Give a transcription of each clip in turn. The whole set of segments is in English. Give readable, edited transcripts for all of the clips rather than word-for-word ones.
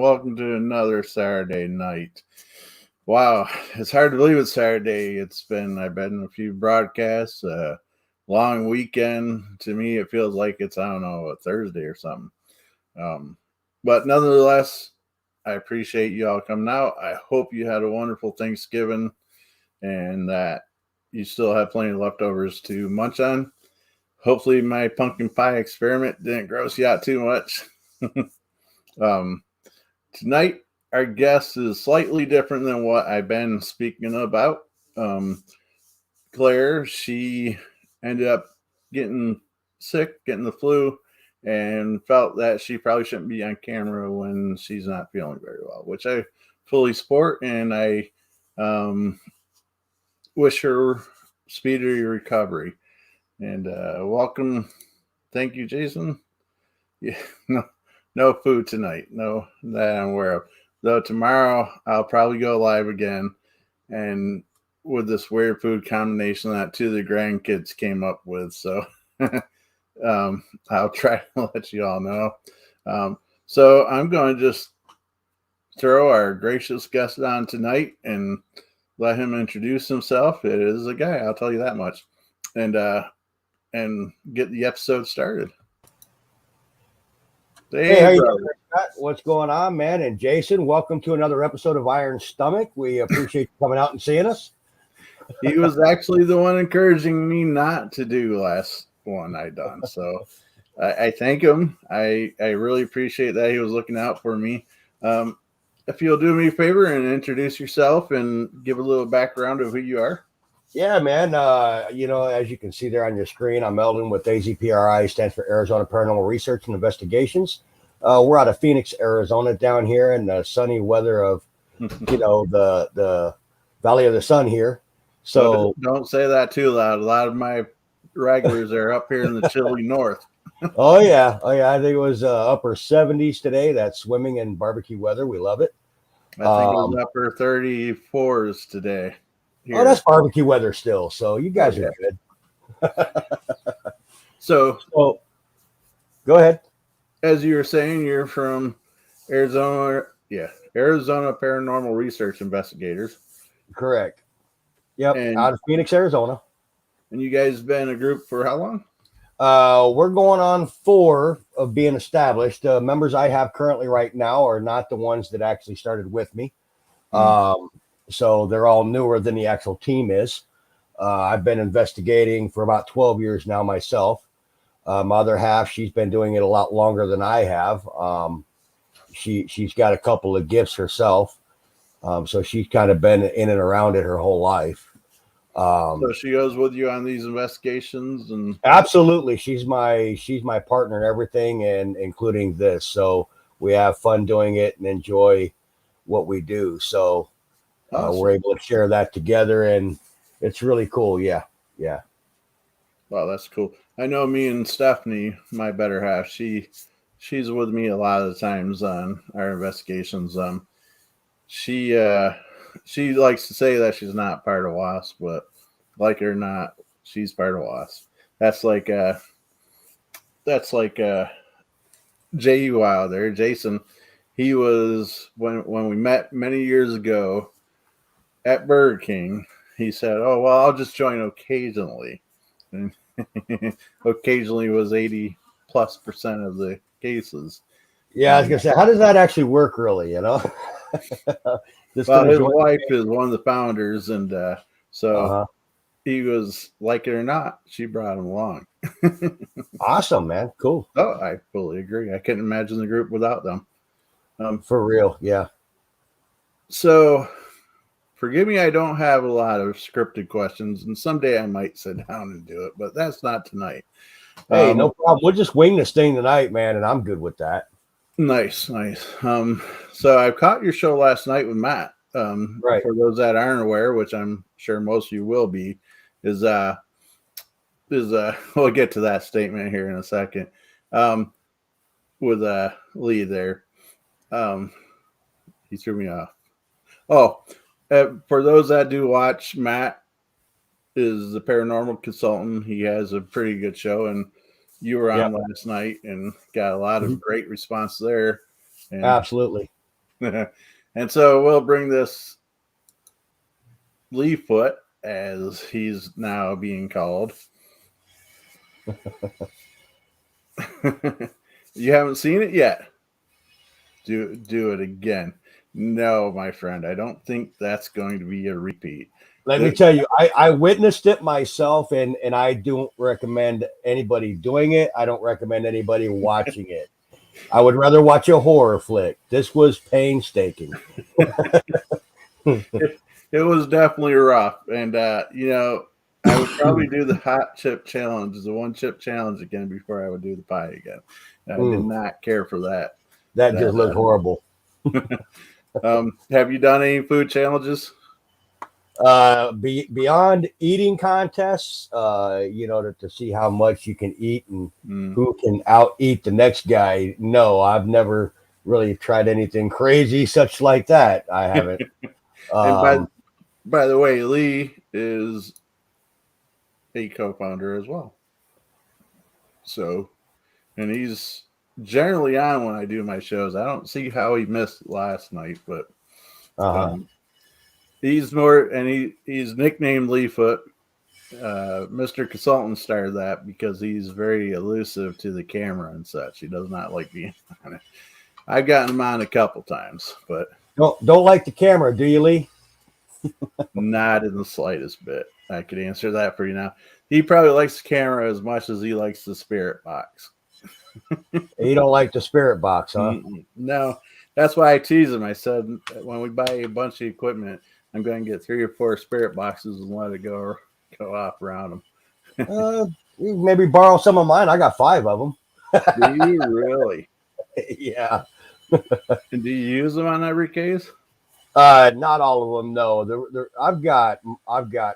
welcome to another Saturday night. Wow, it's hard to believe it's Saturday. I've been in a few broadcasts, long weekend. To me, it feels like it's, I don't know, a Thursday or something. But nonetheless, I appreciate you all coming out. I hope you had a wonderful Thanksgiving and that you still have plenty of leftovers to munch on. Hopefully my pumpkin pie experiment didn't gross you out too much. Tonight, our guest is slightly different than what I've been speaking about. Claire, she ended up getting sick, getting the flu, and felt that she probably shouldn't be on camera when she's not feeling very well, which I fully support, and I wish her speedy recovery. And welcome. Thank you, Jason. Yeah, no food tonight. No, that I'm aware of. Though tomorrow I'll probably go live again, and with this weird food combination that two of the grandkids came up with. So I'll try to let you all know. So I'm going to just throw our gracious guest on tonight and let him introduce himself. It is a guy, I'll tell you that much. And get the episode started. Hey, how you doing, Scott? What's going on, man? And Jason, welcome to another episode of Iron Stomach. We appreciate you coming out and seeing us. He was actually the one encouraging me not to do last one I done. So I thank him. I really appreciate that he was looking out for me. If you'll do me a favor and introduce yourself and give a little background of who you are. Yeah, man. As you can see there on your screen, I'm Eldon with AZPRI, stands for Arizona Paranormal Research and Investigations. We're out of Phoenix, Arizona, down here in the sunny weather of, the Valley of the Sun here. So don't say that too loud. A lot of my regulars are up here in the chilly north. Oh yeah. I think it was upper 70s today. That's swimming and barbecue weather. We love it. I think it was upper 34s today. Here. Oh, that's barbecue weather still. So you guys are good. So go ahead. As you were saying, you're from Arizona. Yeah. Arizona Paranormal Research Investigators. Correct. Yep. Out of Phoenix, Arizona. And you guys been a group for how long? We're going on 4 of being established. Members I have currently right now are not the ones that actually started with me. So they're all newer than the actual team is. I've been investigating for about 12 years now myself. My other half, she's been doing it a lot longer than I have. She's got a couple of gifts herself. So she's kind of been in and around it her whole life. So she goes with you on these investigations, and absolutely, she's my partner in everything, and including this. So we have fun doing it and enjoy what we do. So awesome. We're able to share that together, and it's really cool. Yeah. Wow, that's cool. I know me and Stephanie, my better half, she's with me a lot of the times on our investigations. She likes to say that she's not part of WASP, but like it or not, she's part of WASP. That's like J.U. out there, Jason. He was when we met many years ago at Burger King. He said, "Oh well, I'll just join occasionally," and occasionally was 80+% of the cases. Yeah, I was gonna say, how does that actually work, really? You know. Well, his wife is one of the founders, and he was, like it or not, she brought him along. Awesome, man. Cool. Oh, I fully agree. I couldn't imagine the group without them. For real, yeah. So, forgive me, I don't have a lot of scripted questions, and someday I might sit down and do it, but that's not tonight. Hey, no problem. We'll just wing this thing tonight, man, and I'm good with that. Nice. So I caught your show last night with Matt. Right. For those that aren't aware, which I'm sure most of you will be, is we'll get to that statement here in a second. With Lee there, he threw me off. Oh, for those that do watch, Matt is the paranormal consultant. He has a pretty good show, and you were on last night and got a lot of great response there. And absolutely. And so we'll bring this Leefoot, as he's now being called. You haven't seen it yet? Do it again. No, my friend, I don't think that's going to be a repeat. Let me tell you, I witnessed it myself, and I don't recommend anybody doing it. I don't recommend anybody watching it. I would rather watch a horror flick. This was painstaking. It was definitely rough. And, I would probably do the hot chip challenge, the one chip challenge again before I would do the pie again. I did not care for that. That just looked horrible. Have you done any food challenges? Beyond eating contests, to see how much you can eat and who can out eat the next guy. No, I've never really tried anything crazy such like that. I haven't. And by the way, Lee is a co-founder as well. So, and he's generally on when I do my shows. I don't see how he missed last night, but he's more, and he's nicknamed Leefoot. Mr. Consultant started that because he's very elusive to the camera and such. He does not like being on it. I've gotten him on a couple times, but don't like the camera, do you, Lee? Not in the slightest bit. I could answer that for you now. He probably likes the camera as much as he likes the spirit box. You don't like the spirit box, huh? No, that's why I tease him. I said, when we buy a bunch of equipment, I'm going to get 3 or 4 spirit boxes and let it go off around them. Maybe borrow some of mine. I got 5 of them. Do you really? Yeah. And do you use them on every case? Not all of them. No, I've got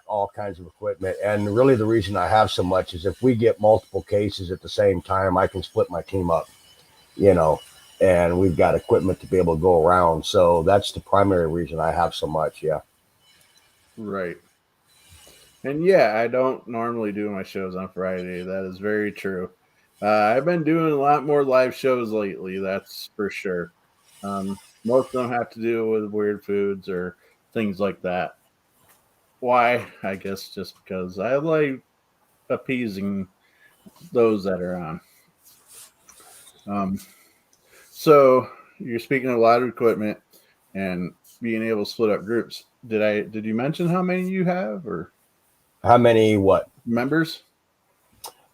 all kinds of equipment, and really the reason I have so much is if we get multiple cases at the same time, I can split my team up, and we've got equipment to be able to go around. So that's the primary reason I have so much. Yeah. Right. And yeah, I don't normally do my shows on Friday. That is very true. I've been doing a lot more live shows lately. That's for sure. Most of them have to do with weird foods or things like that. Why? I guess just because I like appeasing those that are on. So you're speaking of a lot of equipment and being able to split up groups. Did you mention how many you have, or how many what members?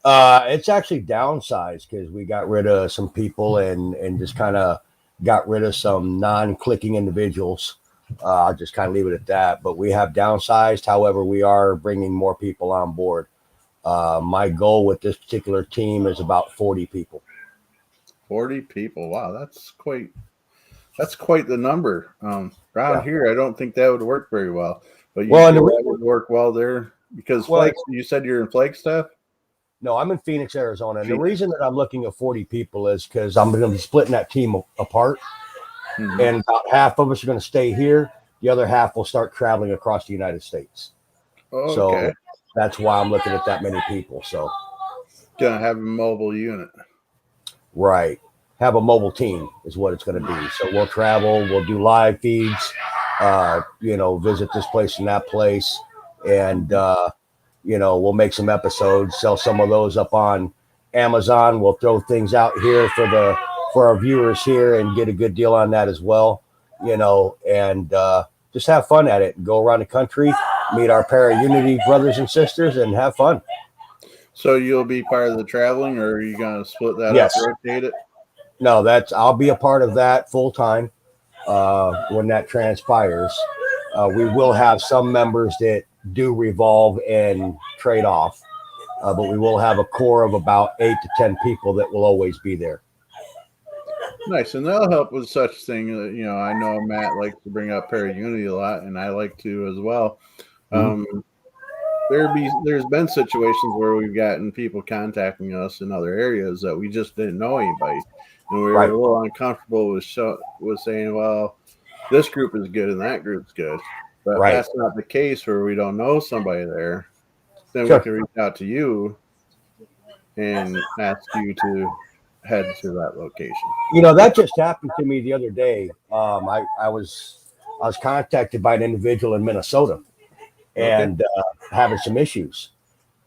It's actually downsized because we got rid of some people and just kind of got rid of some non-clicking individuals. I'll just kind of leave it at that. But we have downsized. However, we are bringing more people on board. My goal with this particular team is about 40 people. 40 people. Wow, that's quite the number. Around here, I don't think that would work very well. But that would work well there because you said you're in Flagstaff? No, I'm in Phoenix, Arizona. And the reason that I'm looking at 40 people is because I'm going to be splitting that team apart. Mm-hmm. And about half of us are going to stay here. The other half will start traveling across the United States. Okay. So that's why I'm looking at that many people. So going to have a mobile unit. Right. Have a mobile team is what it's going to be. So we'll travel. We'll do live feeds, visit this place and that place. And, we'll make some episodes, sell some of those up on Amazon. We'll throw things out here for our viewers here and get a good deal on that as well, and just have fun at it and go around the country, meet our Para-Unity brothers and sisters and have fun. So you'll be part of the traveling, or are you going to split that Yes. up, rotate it? No, I'll be a part of that full time when that transpires. We will have some members that do revolve and trade off, but we will have a core of about 8 to 10 people that will always be there. Nice, and that'll help with such thing. I know Matt likes to bring up Para-Unity a lot, and I like to as well. Mm-hmm. There's been situations where we've gotten people contacting us in other areas that we just didn't know anybody, and we were a little uncomfortable with saying, well, this group is good and that group's good. But if that's not the case where we don't know somebody there, then we can reach out to you and ask you to head to that location? That just happened to me the other day. I was contacted by an individual in Minnesota and having some issues.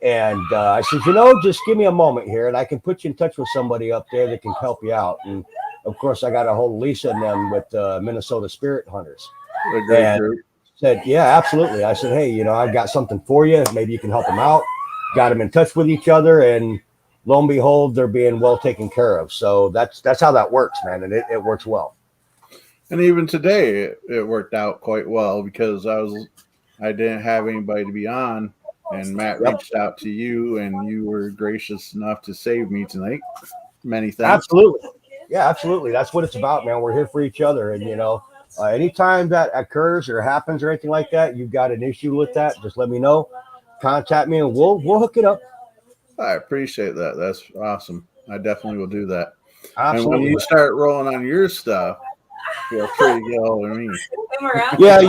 And I said, just give me a moment here, and I can put you in touch with somebody up there that can help you out. And of course, I got a hold of Lisa and them with Minnesota Spirit Hunters. A great group. Said, yeah, absolutely. I said, hey, I've got something for you. Maybe you can help them out. Got them in touch with each other, and lo and behold, they're being well taken care of. So that's how that works, man, and it works well. And even today, it worked out quite well because I didn't have anybody to be on. And Matt reached out to you, and you were gracious enough to save me tonight. Many thanks. Absolutely. Yeah, absolutely. That's what it's about, man. We're here for each other. And, anytime that occurs or happens or anything like that, you've got an issue with that, just let me know. Contact me, and we'll hook it up. I appreciate that. That's awesome. I definitely will do that. Absolutely. And when you start rolling on your stuff, feel free to get hold of me. Yeah,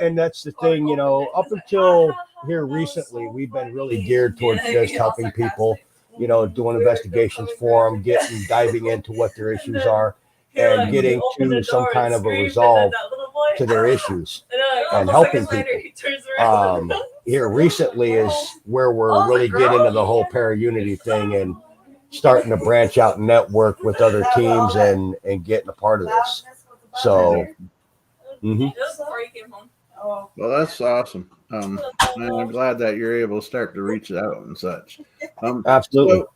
and that's the thing, up until here recently, we've been really geared towards just helping people, doing investigations for them, diving into what their issues are, and getting to some kind of a resolve to their issues and helping people. Here recently is where we're really getting into the whole para-unity thing and starting to branch out and network with other teams and getting a part of this. So, Well, that's awesome. And I'm glad that you're able to start to reach out and such. Absolutely. So,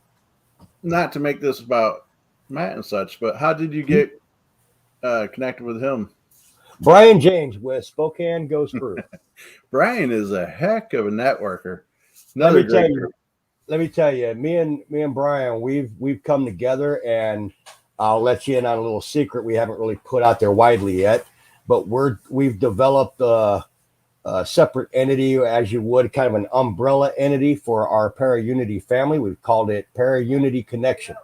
not to make this about Matt and such, but how did you get connected with him? Brian James with Spokane Ghost Crew. Brian is a heck of a networker. Let me tell you, me and Brian, we've come together, and I'll let you in on a little secret we haven't really put out there widely yet, but we've developed a separate entity, as you would, kind of an umbrella entity for our Para-Unity family. We've called it Para-Unity Connection.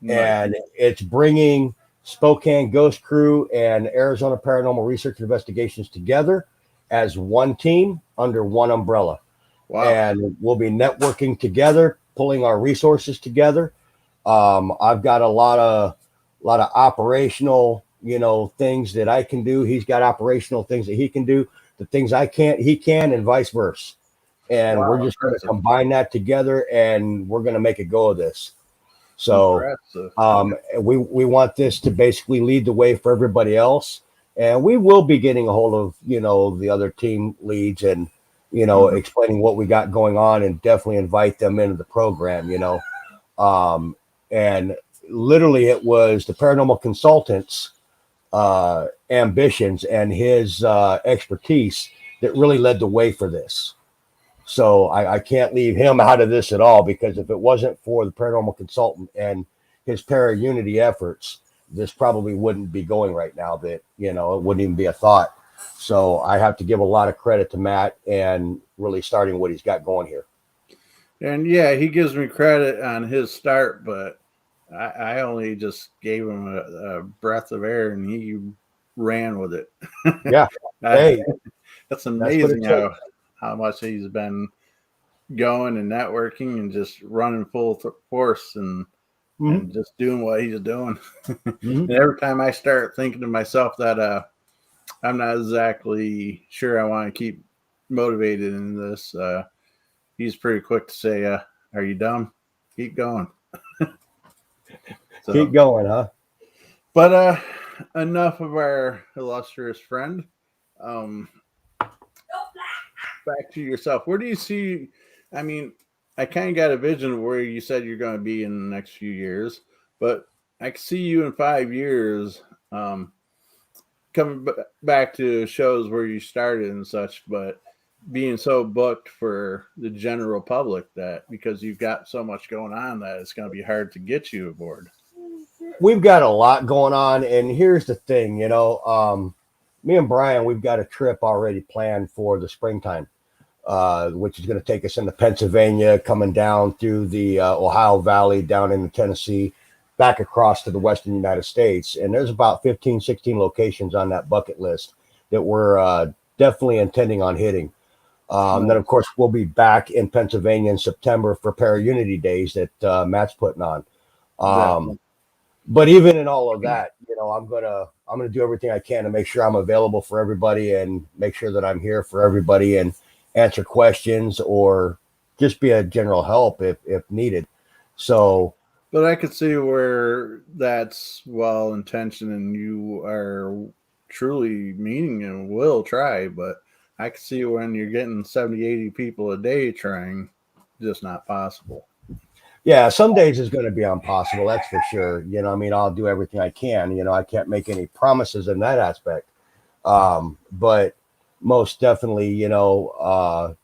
Nice. And it's bringing Spokane Ghost Crew and Arizona Paranormal Research and Investigations together as one team under one umbrella. Wow. And we'll be networking together, pulling our resources together. I've got a lot of operational, things that I can do. He's got operational things that he can do. The things I can't, he can, and vice versa. And we're just going to combine that together, and we're going to make a go of this. So we want this to basically lead the way for everybody else. And we will be getting a hold of, the other team leads and, explaining what we got going on, and definitely invite them into the program, and literally it was the paranormal consultant's ambitions and his expertise that really led the way for this. So I can't leave him out of this at all, because if it wasn't for the paranormal consultant and his para-unity efforts, this probably wouldn't be going right now. That, it wouldn't even be a thought. So I have to give a lot of credit to Matt and really starting what he's got going here. And yeah, he gives me credit on his start, but I only just gave him a breath of air and he ran with it. Yeah. Hey, that's amazing how much he's been going and networking and just running full force and just doing what he's doing. And every time I start thinking to myself that I'm not exactly sure I want to keep motivated in this, he's pretty quick to say, are you dumb? Keep going. Keep going, huh? But enough of our illustrious friend. Back to yourself. Where do you see? I mean, I kind of got a vision of where you said you're going to be in the next few years, but I can see you in 5 years coming back to shows where you started and such, but being so booked for the general public that because you've got so much going on that it's going to be hard to get you aboard. We've got a lot going on, and here's the thing, me and Brian, we've got a trip already planned for the springtime, which is going to take us into Pennsylvania, coming down through the Ohio Valley, down into Tennessee, back across to the Western United States. And there's about 15, 16 locations on that bucket list that we're definitely intending on hitting. Then, of course, we'll be back in Pennsylvania in September for Para-Unity Days that Matt's putting on. Um, but even in all of that, I'm gonna do everything I can to make sure I'm available for everybody and make sure that I'm here for everybody and answer questions or just be a general help if needed. So But I could see where that's well intentioned and you are truly meaning and will try, but I could see when you're getting 70, 80 people a day trying, just not possible. yeah, some days is going to be impossible. That's for sure. I mean, I'll do everything I can. I can't make any promises in that aspect. But most definitely, a lot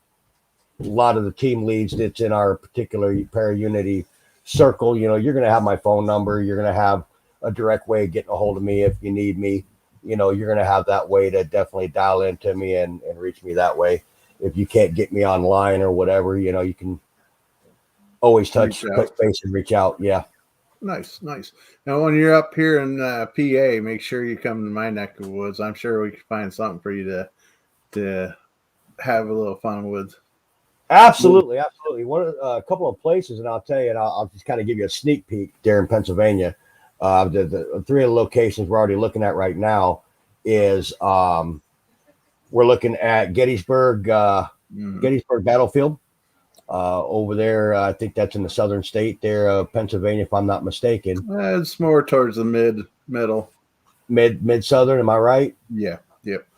of the team leads that's in our particular para-unity circle, you're going to have my phone number. You're going to have a direct way of getting a hold of me if you need me. You're going to have that way to definitely dial into me and reach me that way. If you can't get me online or whatever, you can always touch base and reach out. Yeah. Nice, nice. Now, when you're up here in PA, make sure you come to my neck of the woods. I'm sure we can find something for you to have a little fun with. Absolutely, absolutely. A couple of places, and I'll tell you, and I'll just kind of give you a sneak peek there in Pennsylvania. The three of the locations we're already looking at right now is we're looking at Gettysburg Battlefield over there. I think that's in the southern state there of Pennsylvania, if I'm not mistaken. It's more towards the middle, mid southern. Am I right? Yeah. Yep.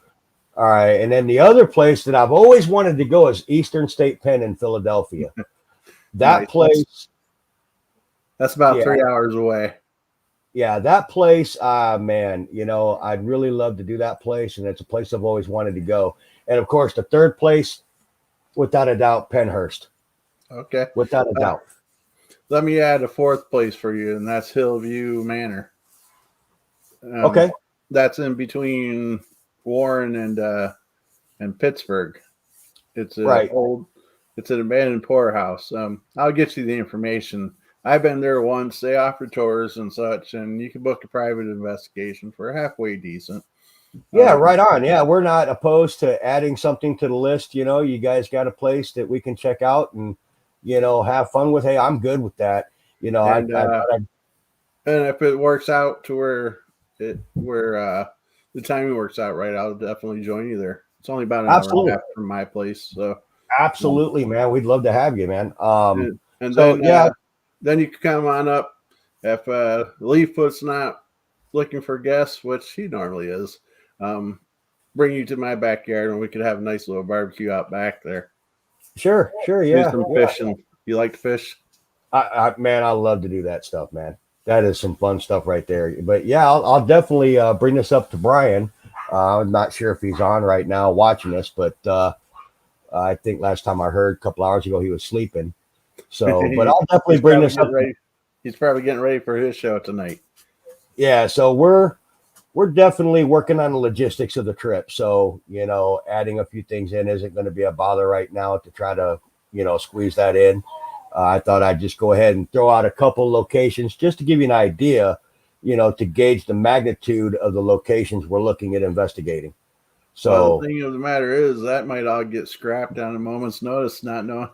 All right, and then the other place that I've always wanted to go is Eastern State Pen in Philadelphia. That nice. Place. That's about 3 hours away. Yeah, that place, man, I'd really love to do that place, and it's a place I've always wanted to go. And of course, the third place, without a doubt, Pennhurst. Okay. Without a doubt. Let me add a fourth place for you, and that's Hillview Manor. Okay. That's in between Warren and Pittsburgh. It's it's an abandoned poorhouse. I'll get you the information. I've been there once. They offer tours and such, and you can book a private investigation for halfway decent. Yeah, right on. Yeah, we're not opposed to adding something to the list. You guys got a place that we can check out and, have fun with. Hey, I'm good with that. And if it works out to where the timing works out right, I'll definitely join you there. It's only about an hour and a half from my place. So absolutely, man. We'd love to have you, man. Then you can come on up. If Leaffoot's not looking for guests, which he normally is, bring you to my backyard and we could have a nice little barbecue out back there. Sure, yeah. Do some fishing. You like to fish? Man, I love to do that stuff, man. That is some fun stuff right there. But yeah, I'll definitely bring this up to Brian. I'm not sure if he's on right now watching this, but I think last time I heard a couple hours ago he was sleeping. So, but I'll definitely bring this up. He's probably getting ready for his show tonight. Yeah, so we're definitely working on the logistics of the trip. So, adding a few things in isn't going to be a bother right now to try to, squeeze that in. I thought I'd just go ahead and throw out a couple locations just to give you an idea, to gauge the magnitude of the locations we're looking at investigating. So the thing of the matter is that might all get scrapped on a moment's notice, not knowing.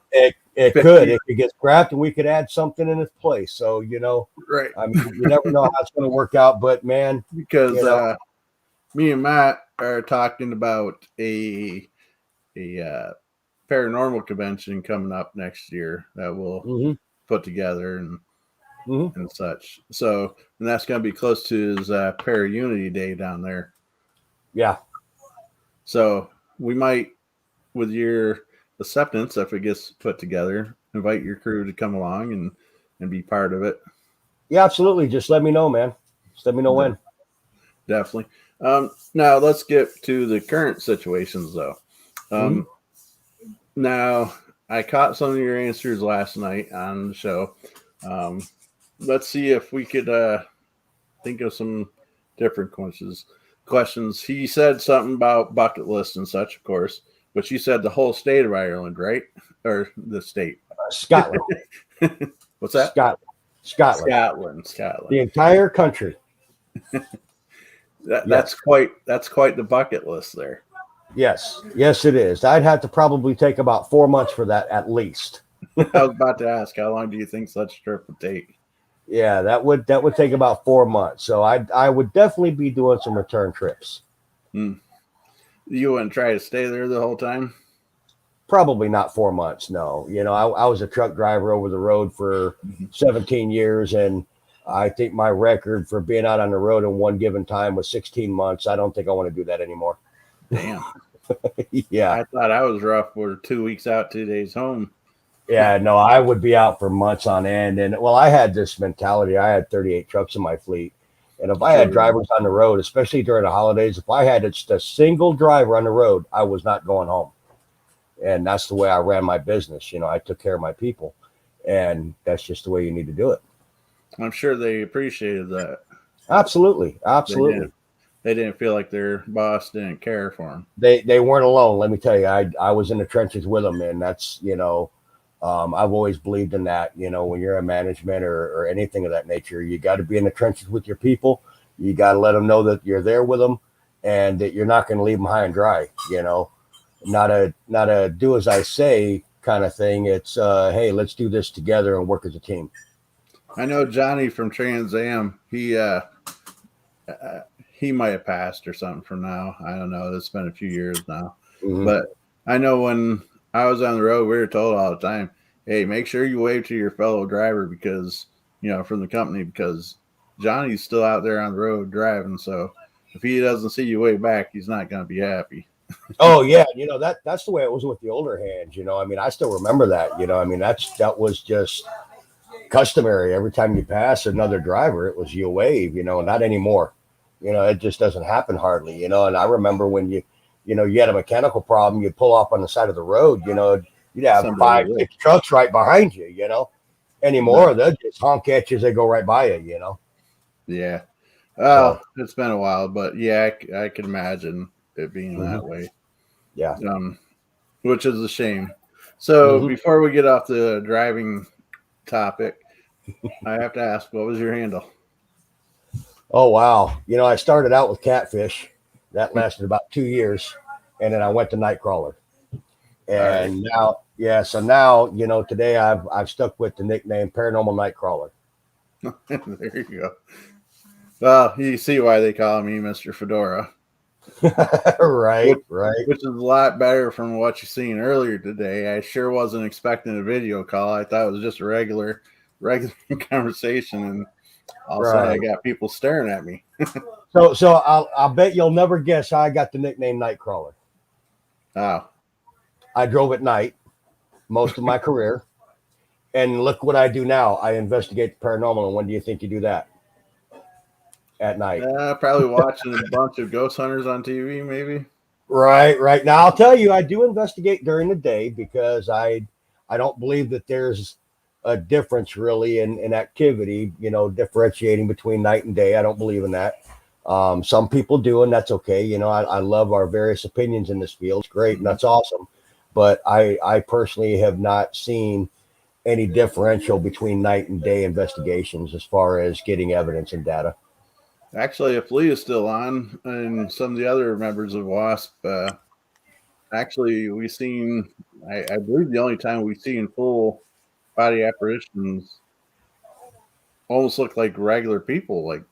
It could get scrapped and we could add something in its place. So, right. I mean, you never know how it's going to work out, but man, because me and Matt are talking about a paranormal convention coming up next year that we'll put together and such. So, and that's going to be close to his Para-Unity Day down there. Yeah. So we might, with your acceptance, if it gets put together, invite your crew to come along and be part of it. Yeah, absolutely. Just let me know, man. Just let me know when. Definitely. Now let's get to the current situations, though. Now, I caught some of your answers last night on the show. Let's see if we could think of some different questions. He said something about bucket lists and such, of course, but you said the whole state of Ireland, right? Or the state? Scotland. What's that? Scotland. The entire country. That's quite the bucket list there. Yes, it is. I'd have to probably take about 4 months for that at least. I was about to ask, how long do you think such a trip would take? Yeah, that would take about 4 months. So I would definitely be doing some return trips. Hmm. You wouldn't try to stay there the whole time? Probably not 4 months. No, I was a truck driver over the road for Mhm. 17 years, and I think my record for being out on the road in one given time was 16 months. I don't think I want to do that anymore. Damn. Yeah. I thought I was rough for 2 weeks out, 2 days home. Yeah, no, I would be out for months on end. And well, I had this mentality. I had 38 trucks in my fleet. And if I had Sure. drivers on the road, especially during the holidays, if I had just a single driver on the road, I was not going home. And that's the way I ran my business. I took care of my people. And that's just the way you need to do it. I'm sure they appreciated that. Absolutely. They didn't. Absolutely. They didn't feel like their boss didn't care for them. They weren't alone. Let me tell you, I was in the trenches with them. And that's, I've always believed in that. When you're in management or anything of that nature, you got to be in the trenches with your people. You got to let them know that you're there with them and that you're not going to leave them high and dry. Not a do as I say kind of thing. It's hey, let's do this together and work as a team. I know Johnny from Trans Am. He might have passed or something from now. I don't know. It's been a few years now, Mm-hmm. but I know when I was on the road, we were told all the time, "Hey, make sure you wave to your fellow driver because from the company because Johnny's still out there on the road driving. So if he doesn't see you wave back, he's not going to be happy." Oh yeah, that's the way it was with the older hands. I mean, I still remember that. I mean, that was just customary. Every time you pass another driver, it was you wave. Not anymore. It just doesn't happen hardly. And I remember when you had a mechanical problem, you'd pull off on the side of the road. You'd have Somebody five, will. 6 trucks right behind you. But Anymore, they'll just honk at you as they go right by you. yeah, So it's been a while, but yeah, I can imagine it being mhm, that way. yeah. Um, which is a shame. So Hmm. before we get off the driving topic, I have to ask, what was your handle? Oh wow. I started out with catfish. That lasted about 2 years, and then I went to nightcrawler. All right, And now, yeah, so now, today I've stuck with the nickname Paranormal Nightcrawler. there you go. Well, you see why they call me Mr. Fedora, Right, which right. which is a lot better from what you seen earlier today. I sure wasn't expecting a video call. I thought it was just a regular conversation, and all of a sudden I Right. got people staring at me. So I'll bet you'll never guess how I got the nickname Nightcrawler. Oh, I drove at night most of my career, and look what I do now. I investigate the paranormal. And when do you think you do that? At night. probably watching a bunch of ghost hunters on TV, maybe. Right, right. Now I'll tell you, I do investigate during the day because I don't believe that there's a difference really in activity, differentiating between night and day. I don't believe in that. Some people do, and that's okay. I love our various opinions in this field. It's great and Mhm. that's awesome. But I personally have not seen any differential between night and day investigations as far as getting evidence and data. Actually, if Lee is still on, and some of the other members of WASP, actually, we seen. I believe the only time we've seen full body apparitions almost look like regular people, like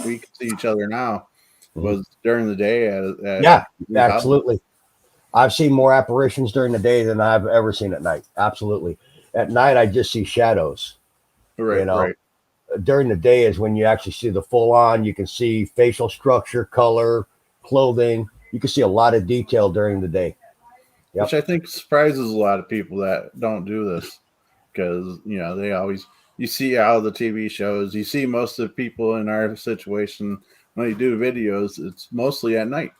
we can see each other now, Mhm. was during the day at Yeah, Lee House. absolutely. I've seen more apparitions during the day than I've ever seen at night. Absolutely. At night, I just see shadows. You Right, know, right. during the day is when you actually see the full on. You can see facial structure, color, clothing. You can see a lot of detail during the day. Which Yep. I think surprises a lot of people that don't do this because they always you see how the TV shows. You see most of the people in our situation when they do videos, it's mostly at night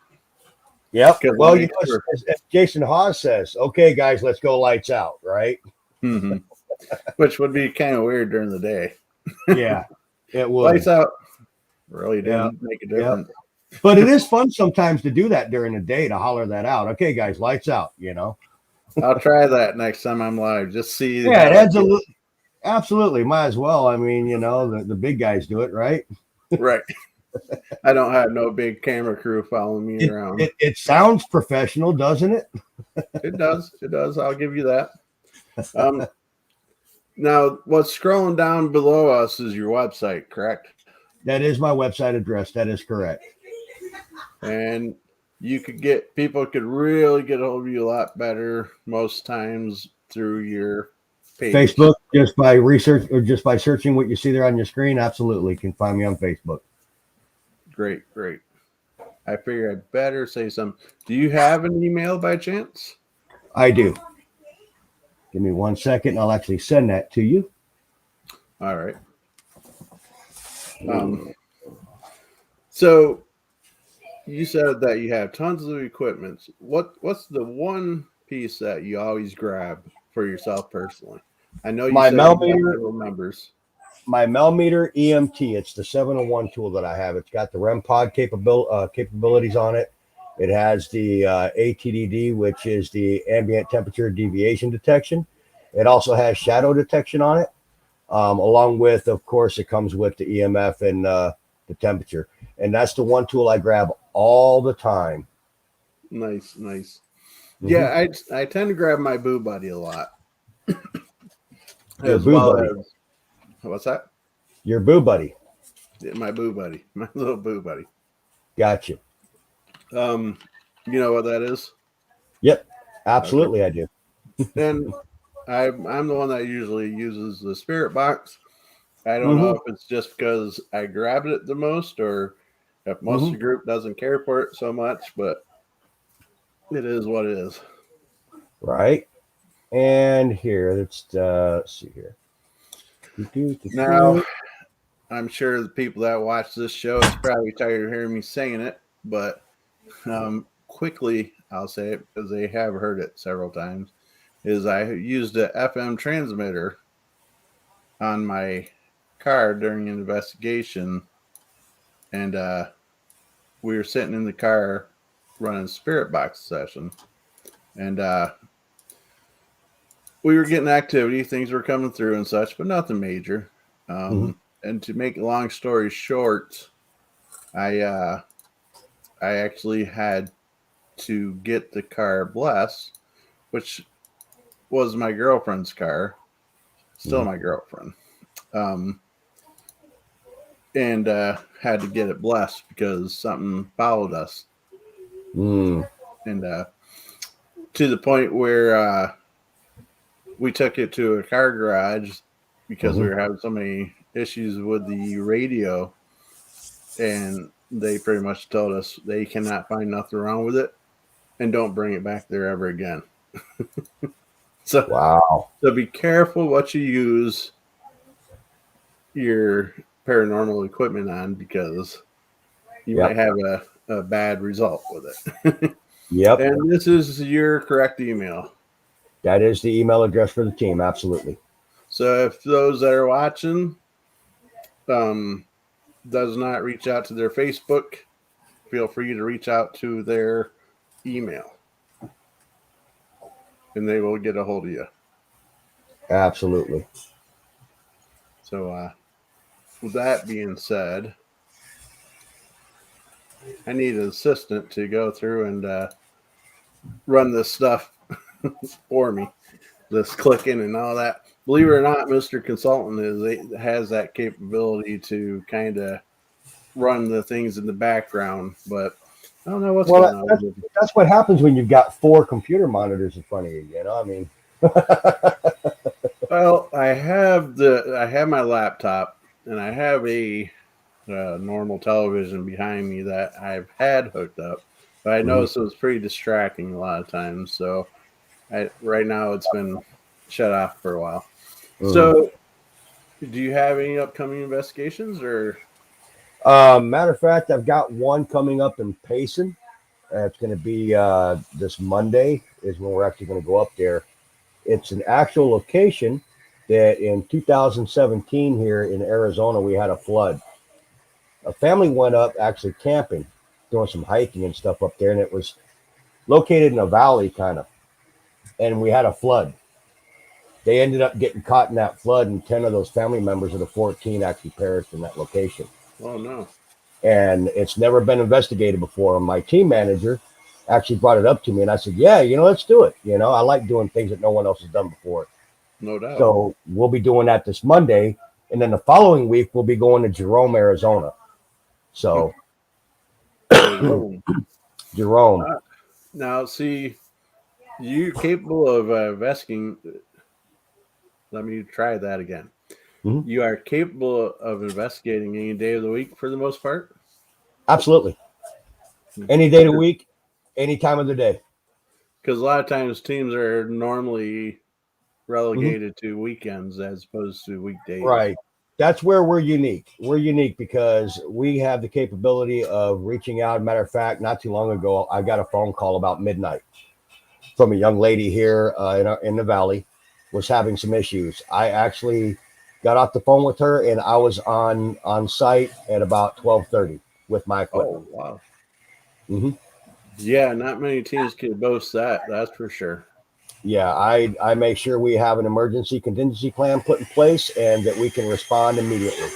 Yep. because it Well, makes for as Jason Hawes says, okay, guys, let's go lights out, right? mhm, which would be kind of weird during the day. Yeah, it Lights would. out really Yeah. didn't make a Yep. difference. But it is fun sometimes to do that during the day to holler that out. Okay, guys, lights out. I'll try that next time I'm live. Just see Yeah, it how it adds a feels. little. Absolutely, might as well. I mean, the big guys do it, right? Right. I don't have no big camera crew following me It around. it, it sounds professional, doesn't it? It does. It does. I'll give you that. Um, Now, what's scrolling down below us is your website, correct? That is my website address. That is correct. And people could really get a hold of you a lot better most times through your page. Facebook, just by research or just by searching what you see there on your screen. Absolutely. You can find me on Facebook. Great. I figure I'd better say something. Do you have an email by chance? I do. Give me 1 second. I'll actually send that to you. All right. So you said that you have tons of equipment. What's the one piece that you always grab for yourself personally? I know you my said Melmeter members. My Melmeter EMT. It's the 701 tool that I have. It's got the REM pod capabilities on it. It has the ATDD, which is the ambient temperature deviation detection. It also has shadow detection on it. Along with, of course, it comes with the EMF and the temperature. And that's the one tool I grab all the time. Nice. Mm-hmm. Yeah, I tend to grab my Boo Buddy a lot. Your Boo Buddy. What's that? Your Boo Buddy. My Boo Buddy. My little Boo Buddy. Gotcha. You know what that is? Yep. Absolutely, okay. I do. And I'm the one that usually uses the spirit box. I don't know if it's just because I grabbed it the most or if most of the group doesn't care for it so much, but it is what it is. Right. And here, let's see here. Now, I'm sure the people that watch this show is probably tired of hearing me saying it, but quickly I'll say it because they have heard it several times, is I used a FM transmitter on my car during an investigation, and we were sitting in the car running a spirit box session, and we were getting activity, things were coming through and such, but nothing major. And to make a long story short, I actually had to get the car blessed, which was my girlfriend's car, still my girlfriend, and had to get it blessed because something followed us, and to the point where we took it to a car garage because we were having so many issues with the radio, and they pretty much told us they cannot find nothing wrong with it and don't bring it back there ever again. So be careful what you use your paranormal equipment on, because you might have a bad result with it. Yep. And this is your correct email. That is the email address for the team. Absolutely. So if those that are watching does not reach out to their Facebook, feel free to reach out to their email, and they will get a hold of you. Absolutely. So with that being said, I need an assistant to go through and run this stuff for me, this clicking and all that. Believe it or not, Mr. Consultant has that capability to kind of run the things in the background, but I don't know what's going on. That's what happens when you've got 4 computer monitors in front of you. You know, I mean. Well, I have my laptop, and I have a normal television behind me that I've had hooked up, but I noticed it was pretty distracting a lot of times. So right now it's been shut off for a while. So do you have any upcoming investigations, or? Matter of fact, I've got one coming up in Payson. It's going to be this Monday is when we're actually going to go up there. It's an actual location that in 2017 here in Arizona, we had a flood. A family went up actually camping, doing some hiking and stuff up there, and it was located in a valley kind of, and we had a flood. They ended up getting caught in that flood, and 10 of those family members of the 14 actually perished in that location. Oh, no. And it's never been investigated before. And my team manager actually brought it up to me, and I said, yeah, let's do it. I like doing things that no one else has done before. No doubt. So we'll be doing that this Monday. And then the following week, we'll be going to Jerome, Arizona. So Jerome. Jerome. Now, see, you're capable of investigating. Let me try that again. Mm-hmm. You are capable of investigating any day of the week for the most part? Absolutely. Any day of the week, any time of the day. Because a lot of times teams are normally relegated to weekends as opposed to weekdays. Right. That's where we're unique. We're unique because we have the capability of reaching out. Matter of fact, not too long ago, I got a phone call about midnight from a young lady here in the valley, was having some issues. I actually got off the phone with her, and I was on site at about 12:30 with my equipment. Oh, wow. Mm-hmm. Yeah, not many teams can boast that. That's for sure. Yeah, I make sure we have an emergency contingency plan put in place and that we can respond immediately.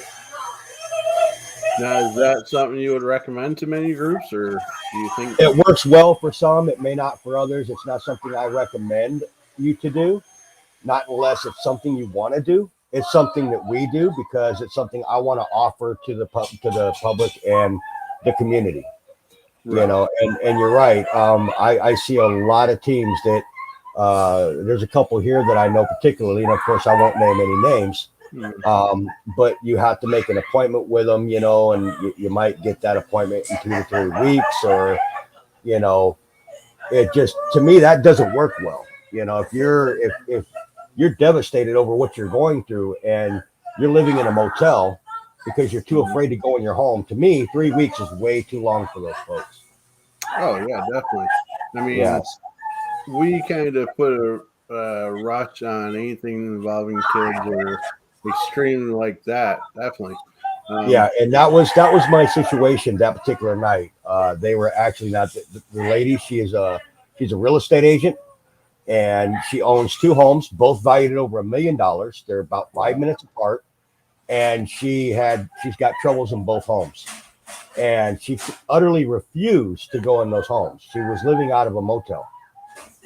Now, is that something you would recommend to many groups, or do you think It works well for some, it may not for others. It's not something I recommend you to do, not unless it's something you want to do. It's something that we do because it's something I want to offer to the public and the community. right. You know, and you're right. I see a lot of teams that there's a couple here that I know particularly, and of course I won't name any names. But you have to make an appointment with them, you know, and you might get that appointment in 2 to 3 weeks, or you know, it just, to me, that doesn't work well. You know, if you're devastated over what you're going through and you're living in a motel because you're too afraid to go in your home, to me 3 weeks is way too long for those folks. Oh, yeah, definitely. I mean, Yes. we kind of put a rush on anything involving kids or extreme like that. Definitely. Yeah, and that was my situation that particular night. They were actually not the lady. She's a real estate agent, and she owns 2 homes, both valued at over $1 million. They're about 5 minutes apart, and she's got troubles in both homes, and she utterly refused to go in those homes. She was living out of a motel,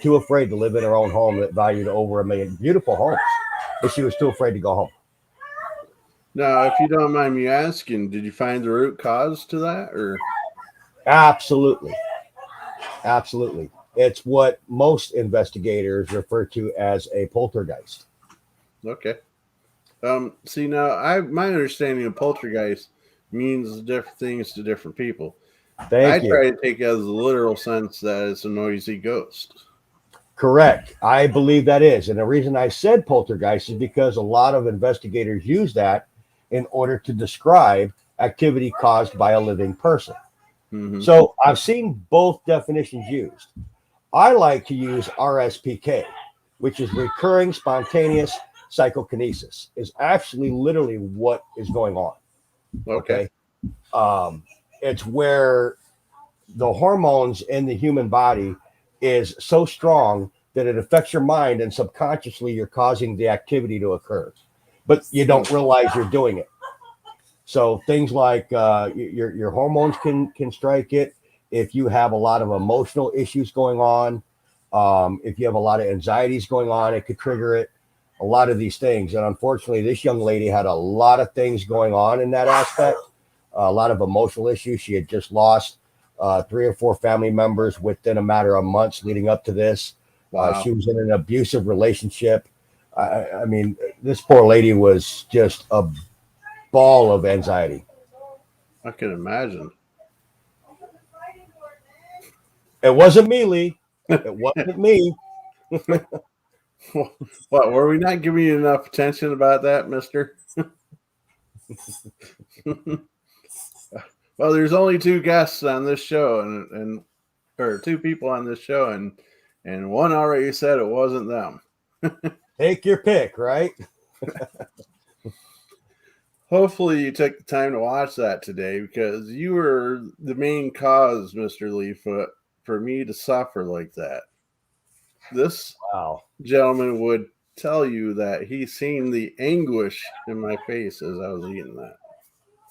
too afraid to live in her own home that valued over $1 million. Beautiful homes, but she was too afraid to go home. Now, if you don't mind me asking, did you find the root cause to that, or? Absolutely. Absolutely. It's what most investigators refer to as a poltergeist. Okay. See, now, my understanding of poltergeist means different things to different people. I Thank you. try to take it as a literal sense that it's a noisy ghost. Correct. I believe that is. And the reason I said poltergeist is because a lot of investigators use that in order to describe activity caused by a living person. Mm-hmm. So I've seen both definitions used. I like to use RSPK, which is recurring spontaneous psychokinesis, is actually literally what is going on. Okay. It's where the hormones in the human body is so strong that it affects your mind, and subconsciously you're causing the activity to occur, but you don't realize you're doing it. So things like your hormones can strike it. If you have a lot of emotional issues going on, if you have a lot of anxieties going on, it could trigger it. A lot of these things, and unfortunately, this young lady had a lot of things going on in that aspect. A lot of emotional issues. She had just lost 3 or 4 family members within a matter of months leading up to this. Wow. She was in an abusive relationship. I mean, this poor lady was just a ball of anxiety. I can imagine. It wasn't me, Lee. It wasn't me. What, were we not giving you enough attention about that, mister? Well, there's only 2 guests on this show, and or 2 people on this show, and one already said it wasn't them. Take your pick, right? Hopefully you took the time to watch that today, because you were the main cause, Mr. Leafoot, for me to suffer like that. This gentleman would tell you that he's seen the anguish in my face as I was eating that.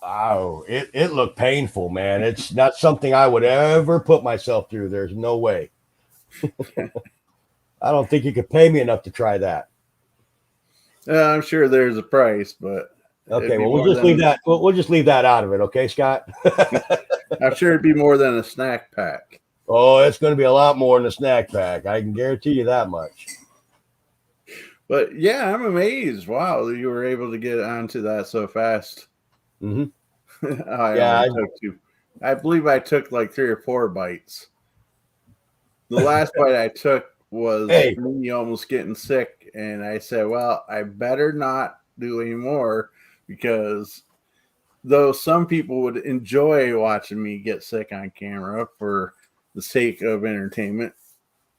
Wow, it looked painful, man. It's not something I would ever put myself through. There's no way. I don't think you could pay me enough to try that. I'm sure there's a price, but it'd Okay, be well, we'll more just leave than that. We'll just leave that out of it. Okay, Scott. I'm sure it'd be more than a snack pack. Oh, it's going to be a lot more than a snack pack. I can guarantee you that much. But yeah, I'm amazed. Wow, you were able to get onto that so fast. Hmm. I Yeah, only took two. I believe I took like 3 or 4 bites. The last bite I took was hey, me almost getting sick, and I said, "Well, I better not do any more because though some people would enjoy watching me get sick on camera for the sake of entertainment,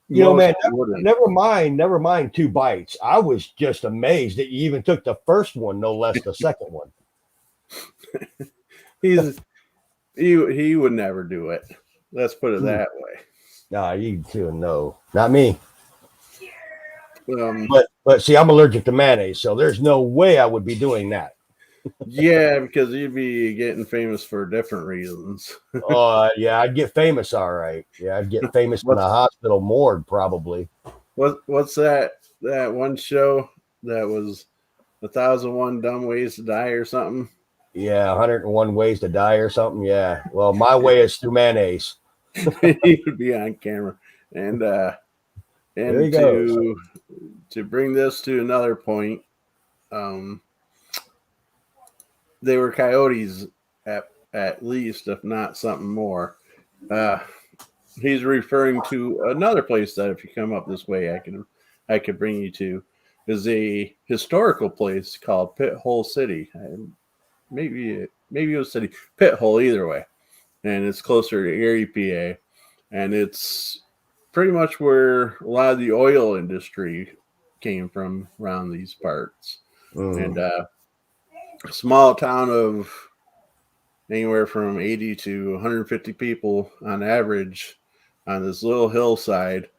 most man, wouldn't." never mind 2 bites. I was just amazed that you even took the first one, no less the second one. He's he would never do it. Let's put it that way. Nah, you too. No, not me. Um, But see, I'm allergic to mayonnaise, so there's no way I would be doing that. yeah, because you'd be getting famous for different reasons. Yeah, I'd get famous, all right. Yeah, I'd get famous in a What's hospital morgue, probably. what's that one show that was 1,001 Dumb Ways to Die or something? Yeah, 101 ways to die or something. Yeah. Well, my way is through mayonnaise. He would be on camera, and There he and goes. to bring this to another point, um, they were coyotes at least, if not something more. Uh, he's referring to another place that if you come up this way, I could bring you to is a historical place called Pithole City. Maybe it was city Pithole either way, and it's closer to Erie, PA, and it's pretty much where a lot of the oil industry came from around these parts, and Mm. a small town of anywhere from 80 to 150 people on average on this little hillside.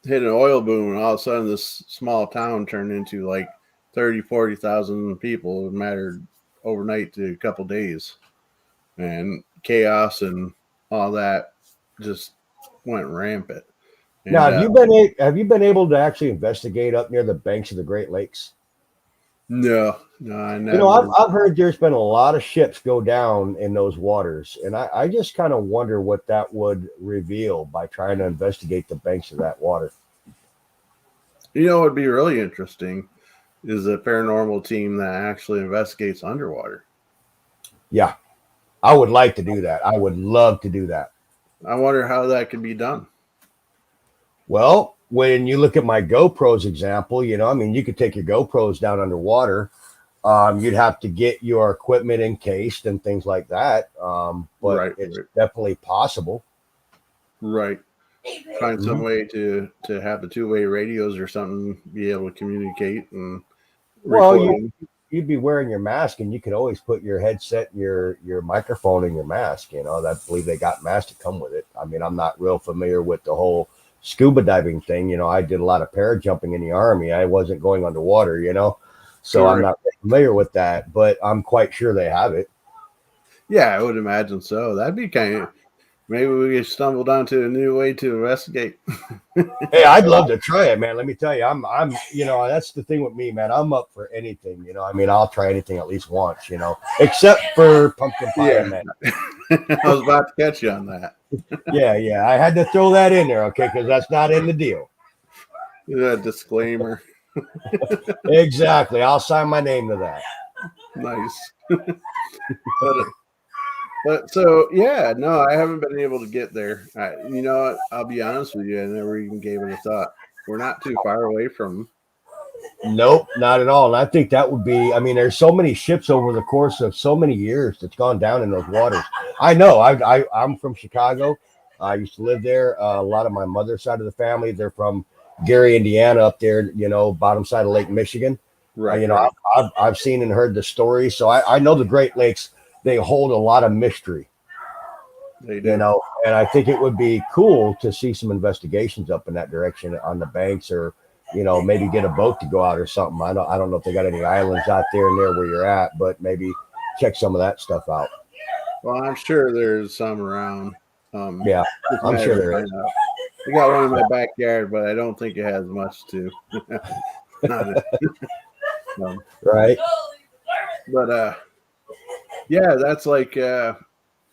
Hit an oil boom, and all of a sudden, this small town turned into like 30, 40,000 people. It mattered overnight to a couple days, and chaos and all that just went rampant. Now, And have you been able to actually investigate up near the banks of the Great Lakes? no, I I've, never. I've heard there's been a lot of ships go down in those waters, and I just kind of wonder what that would reveal by trying to investigate the banks of that water. What would be really interesting is a paranormal team that actually investigates underwater. Yeah, I would like to do that. I would love to do that. I wonder how that could be done. Well, when you look at my GoPros example, I mean, you could take your GoPros down underwater. You'd have to get your equipment encased and things like that. But Right, it's right, definitely possible. right. Find some Mhm. way to have the two-way radios or something be able to communicate and Well, recording. you'd be wearing your mask, and you could always put your headset, and your microphone in your mask. I believe they got masks to come with it. I mean, I'm not real familiar with the whole scuba diving thing. I did a lot of parajumping in the army. I wasn't going underwater. So I'm Correct. not familiar with that, but I'm quite sure they have it. Yeah, I would imagine so. That'd be kind of maybe we stumbled onto a new way to investigate. Hey, I'd love to try it, man. Let me tell you, that's the thing with me, man. I'm up for anything. I mean, I'll try anything at least once. Except for pumpkin pie, Yeah, man. I was about to catch you on that. Yeah, yeah. I had to throw that in there, okay, because that's not in the deal. Disclaimer. Exactly. I'll sign my name to that. Nice. but but so yeah, no, I haven't been able to get there. What? I'll be honest with you, I never even gave it a thought. We're not too far away from. Nope, not at all. And I think that would be. I mean, there's so many ships over the course of so many years that's gone down in those waters. I know. I'm from Chicago. I used to live there. A lot of my mother's side of the family, they're from Gary, Indiana, up there. Bottom side of Lake Michigan. Right, right. I've seen and heard the stories, so I know the Great Lakes. They hold a lot of mystery. They do. And I think it would be cool to see some investigations up in that direction on the banks, or maybe get a boat to go out or something. I don't know if they got any islands out there and there where you're at, but maybe check some of that stuff out. Well, I'm sure there's some around. Yeah, Just I'm matter sure of there is. find out. I got one in my backyard, but I don't think it has much to. Not Right. but yeah, that's like I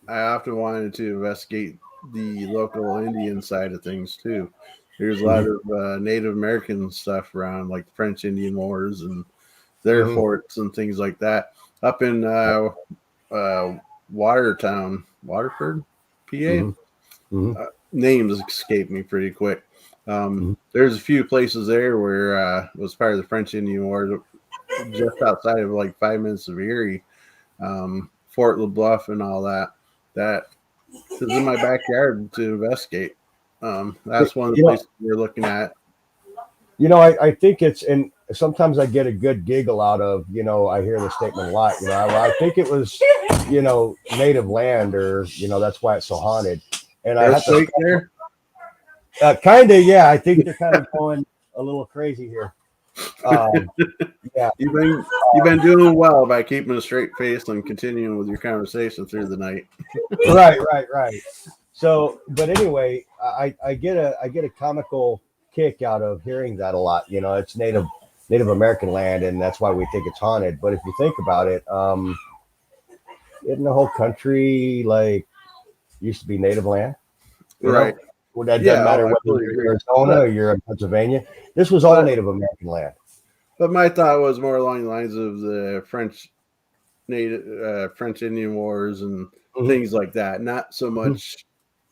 often wanted to investigate the local Indian side of things too. There's a lot of Native American stuff around, like the French Indian Wars and their forts and things like that. Up in Watertown, Waterford, PA. Names escape me pretty quick. There's a few places there where it was part of the French Indian War, just outside of like 5 minutes of Erie, Fort LeBluff and all that. That is in my backyard to investigate. That's one of the places we're looking at. I think it's, and sometimes I get a good giggle out of, I hear the statement a lot, I think it was, native land, or, that's why it's so haunted. And I have to there. Kind of, yeah. I think they're kind of going a little crazy here. Yeah, you've been doing well by keeping a straight face and continuing with your conversation through the night. Right. So, but anyway, I get a comical kick out of hearing that a lot. It's Native American land, and that's why we think it's haunted. But if you think about it, isn't the whole country like used to be native land? Right. Well, that doesn't matter whether you're in Arizona or you're in Pennsylvania. This was all Native American land. But my thought was more along the lines of the French Indian Wars and things like that. Not so much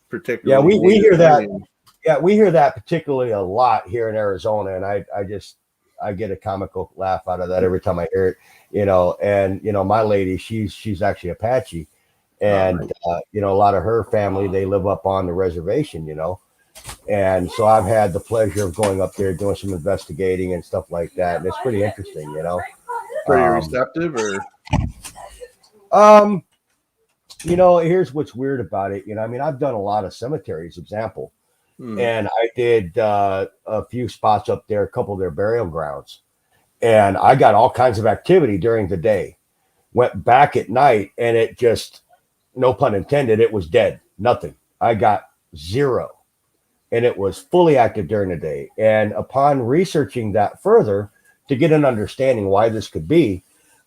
particularly. Yeah, we hear that. Yeah, we hear that particularly a lot here in Arizona, and I get a comical laugh out of that every time I hear it. And my lady, she's actually Apache. And, a lot of her family, they live up on the reservation, and so I've had the pleasure of going up there, doing some investigating and stuff like that. And it's pretty interesting, Pretty receptive, or? Here's what's weird about it. I've done a lot of cemeteries, example, and I did a few spots up there, a couple of their burial grounds, and I got all kinds of activity during the day. Went back at night, and it just, no pun intended, it was dead. Nothing. I got zero. And it was fully active during the day. And upon researching that further to get an understanding why this could be,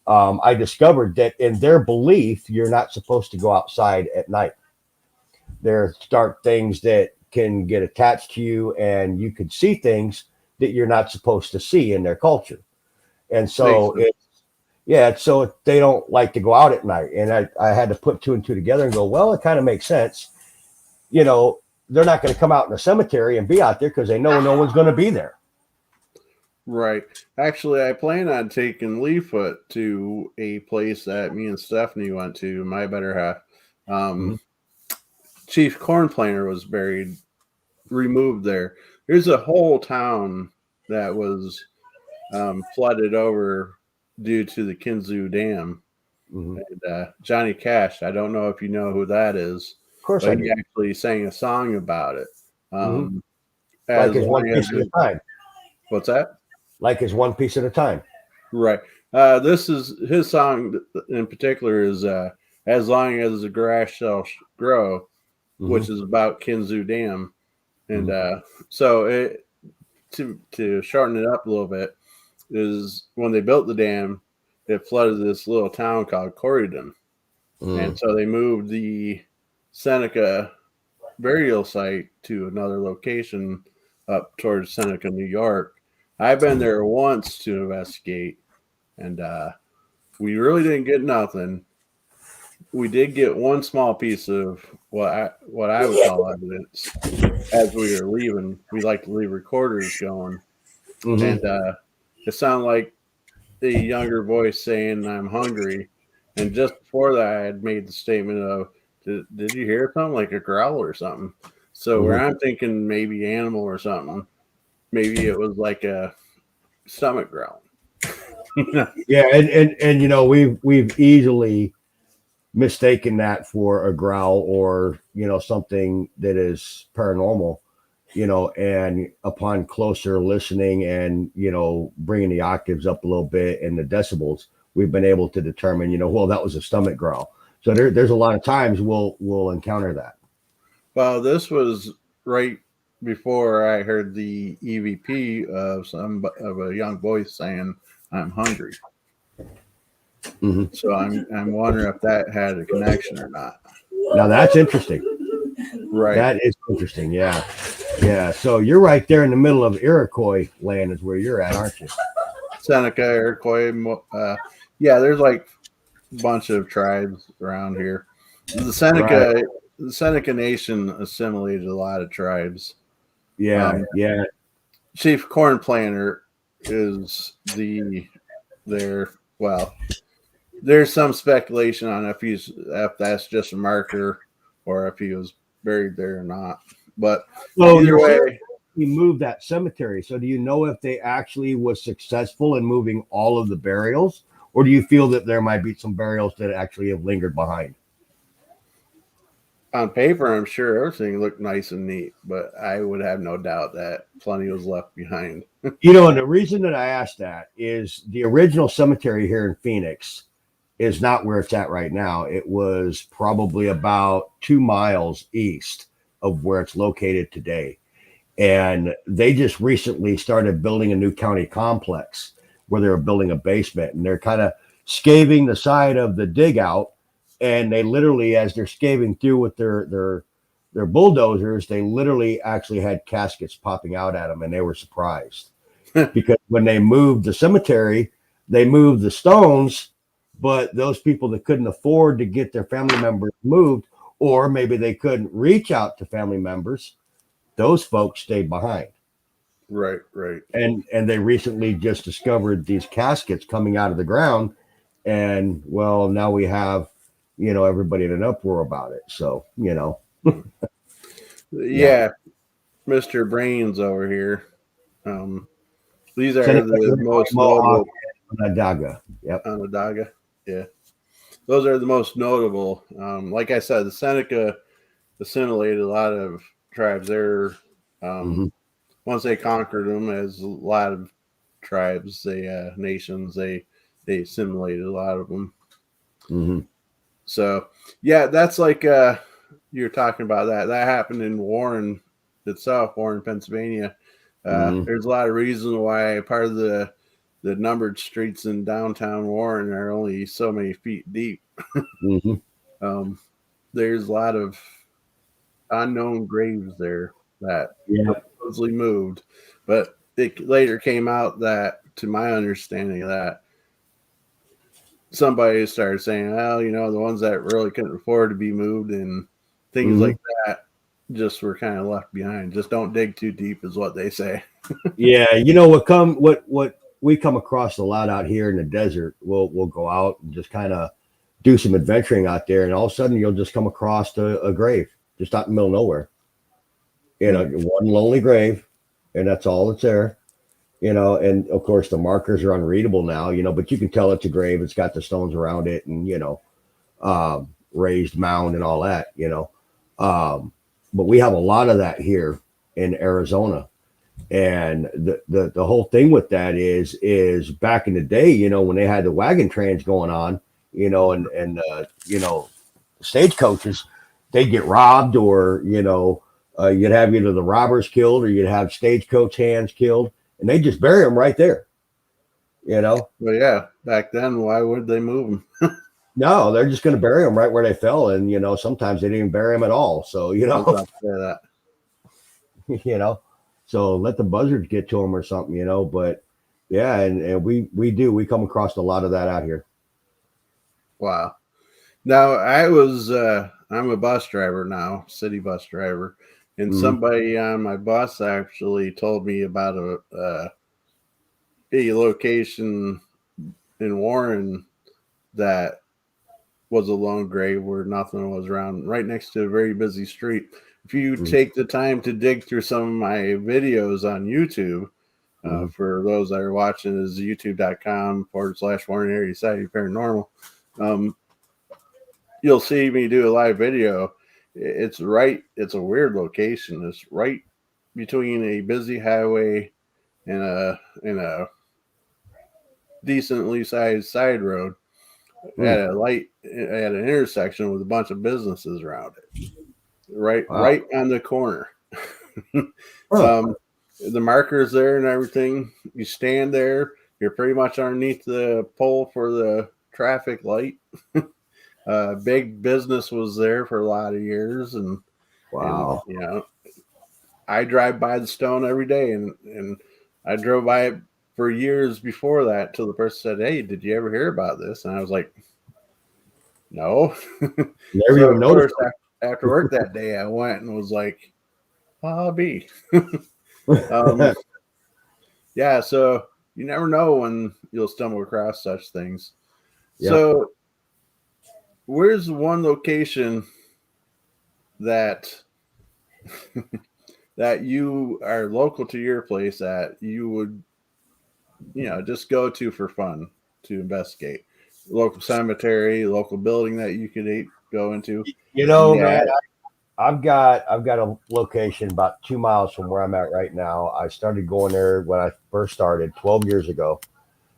I discovered that in their belief, you're not supposed to go outside at night. There are things that can get attached to you, and you could see things that you're not supposed to see in their culture. And so so they don't like to go out at night. And I had to put two and two together and go, well, it kind of makes sense. They're not going to come out in the cemetery and be out there because they know no one's going to be there. Right. Actually, I plan on taking Leefoot to a place that me and Stephanie went to, my better half. Chief Cornplanter was removed there. There's a whole town that was flooded over due to the Kinzua Dam. And Johnny Cash, I don't know if you know who that is. Of course, but he actually sang a song about it. Like his One Piece at a Time. What's that? Like his One Piece at a Time. Right. This is his song in particular is As Long as the Grass Shall Grow, which is about Kinzua Dam. And so it, to shorten it up a little bit, is when they built the dam, it flooded this little town called Corydon. And so they moved the Seneca burial site to another location up towards Seneca, New York. I've been there once to investigate, and we really didn't get nothing. We did get one small piece of what I would call evidence. As we were leaving, we like to leave recorders going, and it sounded like a younger voice saying, "I'm hungry." And just before that, I had made the statement of, did you hear something like a growl or something? So where I'm thinking maybe animal or something, maybe it was like a stomach growl. Yeah, and we've easily mistaken that for a growl or something that is paranormal, and upon closer listening and bringing the octaves up a little bit and the decibels, we've been able to determine well, that was a stomach growl. So there's a lot of times we'll encounter that. Well, this was right before I heard the EVP of a young voice saying, "I'm hungry." Mhm. So I'm wondering if that had a connection or not. Now that's interesting. Right. That is interesting. Yeah. Yeah. So you're right there in the middle of Iroquois land, is where you're at, aren't you? Seneca, Iroquois. Yeah, there's like a bunch of tribes around here. The Right. Seneca, the Seneca Nation assimilated a lot of tribes. Yeah. Um, Yeah. Chief Cornplanter is their well. There's some speculation on if that's just a marker or if he was buried there or not. But So either you're saying way, he moved that cemetery. So do you know if they actually was successful in moving all of the burials, or do you feel that there might be some burials that actually have lingered behind? on paper, I'm sure everything looked nice and neat, but I would have no doubt that plenty was left behind. You know, and the reason that I asked that is the original cemetery here in Phoenix is not where it's at right now. It was probably about 2 miles east of where it's located today. And they just recently started building a new county complex where they're building a basement, and they're kind of scaving the side of the dig out. And they literally, as they're scaving through with their bulldozers, they literally actually had caskets popping out at them, and they were surprised because when they moved the cemetery, they moved the stones, but those people that couldn't afford to get their family members moved, or maybe they couldn't reach out to family members, those folks stayed behind. Right, right. And they recently just discovered these caskets coming out of the ground, and well, now we have, everybody in an uproar about it. So, yeah. Yeah, Mr. Brains over here. Um, these are Seneca, the Iroquois, most Mohawk, notable and Onondaga. Yep. Onondaga. Yeah, those are the most notable. Like I said, the Seneca assimilated a lot of tribes. They're um, Hmm. once they conquered them, as a lot of tribes, nations, they assimilated a lot of them. Hmm. So yeah, that's like you're talking about that happened in Warren itself, Warren, Pennsylvania. Hmm. There's a lot of reasons why part of the numbered streets in downtown Warren are only so many feet deep. Hmm. Um, there's a lot of unknown graves there that Yeah. supposedly moved, but it later came out that, to my understanding of that, somebody started saying, well, the ones that really couldn't afford to be moved and things Hmm. like that just were kind of left behind. Just don't dig too deep, is what they say. Yeah. What we come across a lot out here in the desert. We'll go out and just kind of do some adventuring out there, and all of a sudden you'll just come across a grave just out in the middle of nowhere. One lonely grave, and that's all that's there. And of course the markers are unreadable now. But you can tell it's a grave. It's got the stones around it, and raised mound and all that. But we have a lot of that here in Arizona. And the whole thing with that is back in the day, when they had the wagon trains going on, and stagecoaches, they'd get robbed, or you'd have either the robbers killed, or you'd have stagecoach hands killed, and they just bury them right there. You know, But yeah, back then, why would they move them? no, they're just going to bury them right where they fell, and sometimes they didn't even bury them at all. So I was about to say that. you know, so let the buzzards get to them or something. But yeah, and we come across a lot of that out here. Wow. Now I'm a bus driver now, city bus driver, and Mm-hmm. somebody on my bus actually told me about a location in Warren that was a lone grave where nothing was around, right next to a very busy street. If you take the time to dig through some of my videos on YouTube, Mm-hmm. for those that are watching, is youtube.com/Warren Area Society Paranormal. Um, you'll see me do a live video. It's a weird location. It's right between a busy highway and a decently sized side road at a light at an intersection with a bunch of businesses around it. Right Wow. on the corner. Huh. The markers there and everything. You stand there. You're pretty much underneath the pole for the traffic light. Big business was there for a lot of years, and Wow. you know, I drive by the stone every day, and I drove by it for years before that till the person said, "Hey, did you ever hear about this?" And I was like, "No." Never So even of noticed course, after work that day, I went and was like, "I'll be." um, them. yeah, so you never know when you'll stumble across such things. Yep. So, where's one location that that you are local to your place that you would, just go to for fun to investigate? Local cemetery, local building that you could go into, eat Man, at. I've got a location about 2 miles from where I'm at right now. I started going there when I first started 12 years ago.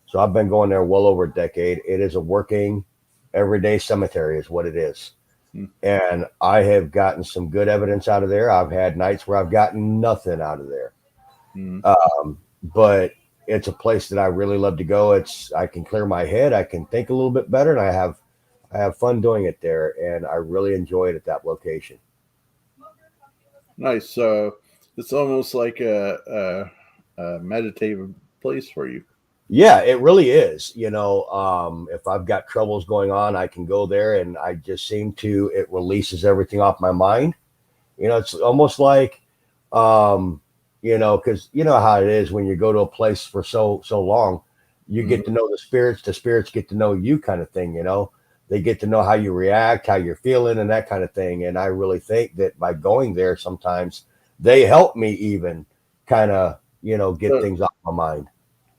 So I've been going there well over a decade. It is a working everyday cemetery is what it is. Hmm. And I have gotten some good evidence out of there. I've had nights where I've gotten nothing out of there. Hmm. But it's a place that I really love to go. I can clear my head, I can think a little bit better, and I have fun doing it there, and I really enjoy it at that location. Nice. So it's almost like a meditative place for you. Yeah, it really is. If I've got troubles going on, I can go there, and I just seem to it releases everything off my mind. It's almost like, because you know how it is when you go to a place for so long, you Hmm. get to know the spirits get to know you, kind of thing. They get to know how you react, how you're feeling, and that kind of thing. And I really think that by going there, sometimes they help me even kind of get So, things off my mind.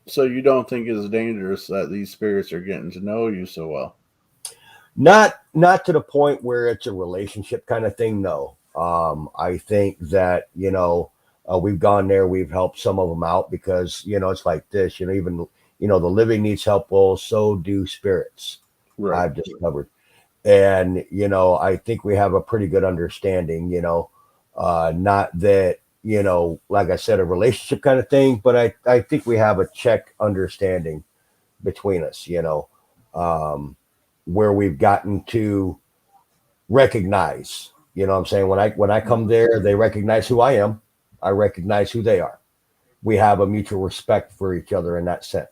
so you don't think it's dangerous that these spirits are getting to know you so well? Not to the point where it's a relationship kind of thing. No, I think that we've gone there, we've helped some of them out because it's like this. Even the living needs help. Well, so do spirits. Right. I've discovered, and I think we have a pretty good understanding. Not that like I said, a relationship kind of thing, but I think we have a check understanding between us. Um, where we've gotten to recognize. What I'm saying? When I come there, they recognize who I am. I recognize who they are. We have a mutual respect for each other in that sense.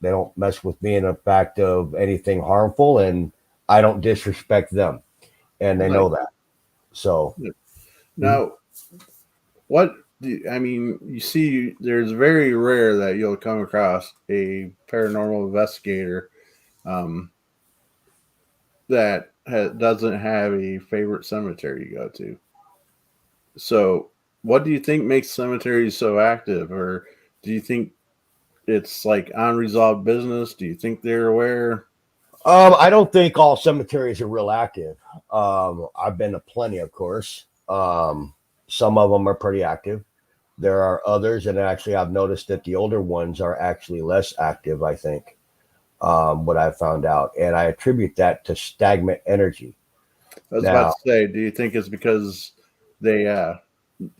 They don't mess with me in the fact of anything harmful, and I don't disrespect them, and they Nice. know that. So mhm. Now, I mean, you see, there's very rare that you'll come across a paranormal investigator um, that doesn't have a favorite cemetery you go to. So, what do you think makes cemeteries so active, or do you think it's like unresolved business? Do you think they're aware? I don't think all cemeteries are real active. I've been to plenty, of course. Some of them are pretty active. There are others, and actually, I've noticed that the older ones are actually less active, I think, what I've found out. And I attribute that to stagnant energy. I was about Now, to say, do you think it's because they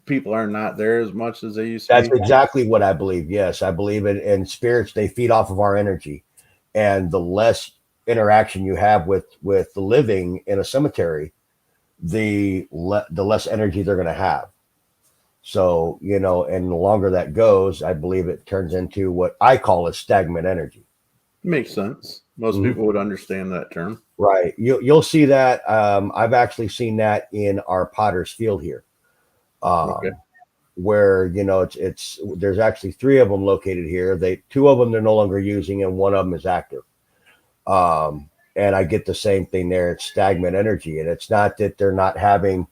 people are not there as much as they used to that's be? exactly what I believe. Yes, I believe in spirits, they feed off of our energy. And the less interaction you have with the living in a cemetery, the less energy they're going to have. So, and the longer that goes, I believe it turns into what I call a stagnant energy. Makes sense. Most Mhm. people would understand that term. Right. You'll see that. I've actually seen that in our Potter's Field here, Okay. where it's there's actually three of them located here. Two of them they're no longer using, and one of them is active. And I get the same thing there. It's stagnant energy, and it's not that they're not having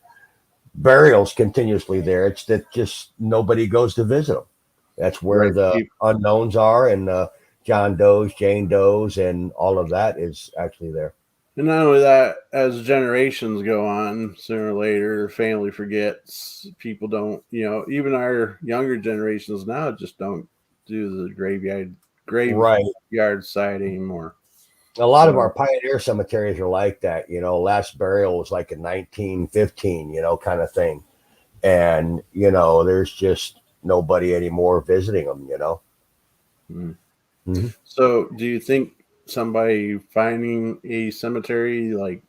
burials continuously there. It's that just nobody goes to visit them. That's where Right. the unknowns are, and John Doe's, Jane Doe's, and all of that is actually there. And not only that, as generations go on, sooner or later, family forgets. People don't, even our younger generations now just don't do the Right. graveyard side anymore. A lot of our So, pioneer cemeteries are like that. Last burial was like in 1915, kind of thing. and there's just nobody anymore visiting them. Mm. Mhm. So, do you think somebody finding a cemetery, like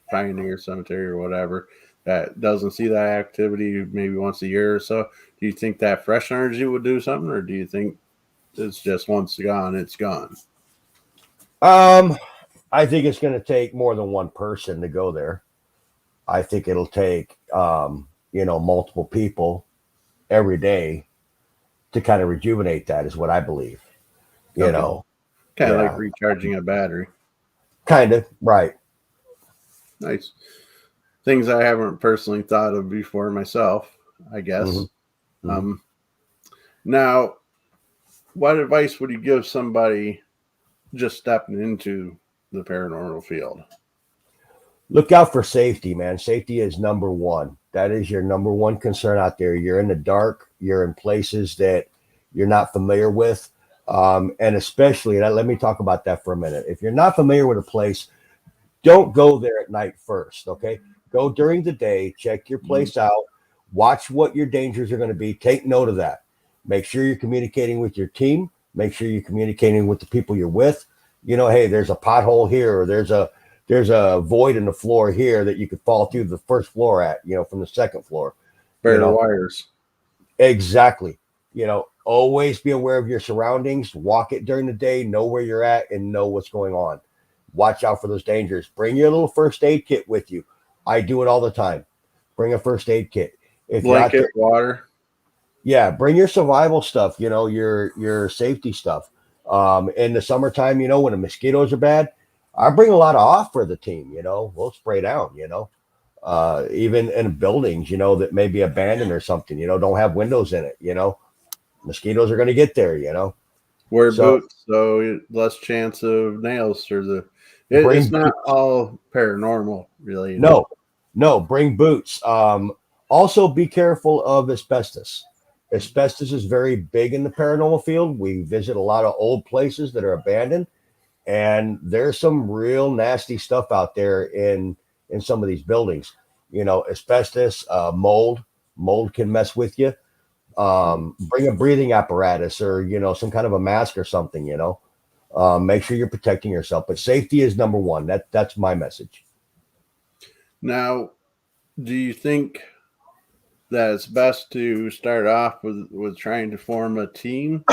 Pioneer Cemetery or whatever, that doesn't see that activity maybe once a year or so, do you think that fresh energy would do something, or do you think it's just once gone, it's gone? Um, I think it's going to take more than one person to go there. I think it'll take multiple people every day to kind of rejuvenate that is what I believe. You Okay. know, Kind of like yeah, recharging a battery. kind of right. Nice. Things I haven't personally thought of before myself, I Hmm. guess. Hmm. Um, Now, what advice would you give somebody just stepping into the paranormal field? Look out for safety, man. Safety is number one. That is your number one concern out there. You're in the dark. You're in places that you're not familiar with, and especially, and let me talk about that for a minute. If you're not familiar with a place, don't go there at night first. Okay, go during the day. Check your Mhm. place out. Watch what your dangers are going to be. Take note of that. Make sure you're communicating with your team. Make sure you're communicating with the people you're with. Hey, there's a pothole here, or there's a void in the floor here that you could fall through the first floor at. From the second floor. You Bare know wires. exactly. Always be aware of your surroundings. Walk it during the day. Know where you're at and know what's going on. Watch out for those dangers. Bring your little first aid kit with you. I do it all the time. Bring a first aid kit. If you're out Blanket, there, water. yeah, bring your survival stuff, your safety stuff. In the summertime, when the mosquitoes are bad, I bring a lot of off for the team, we'll spray down, even in buildings, that may be abandoned or something, don't have windows in it, mosquitoes are going to get there. Wear So boots, so less chance of nails through the. It's bring not all paranormal related. No, no, bring boots. Also, be careful of asbestos. Asbestos is very big in the paranormal field. We visit a lot of old places that are abandoned, and there's some real nasty stuff out there in some of these buildings. Asbestos, mold. Mold can mess with you. Bring a breathing apparatus or some kind of a mask or something. Make sure you're protecting yourself. But safety is number one. That's my message. Now, do you think that it's best to start off with trying to form a team,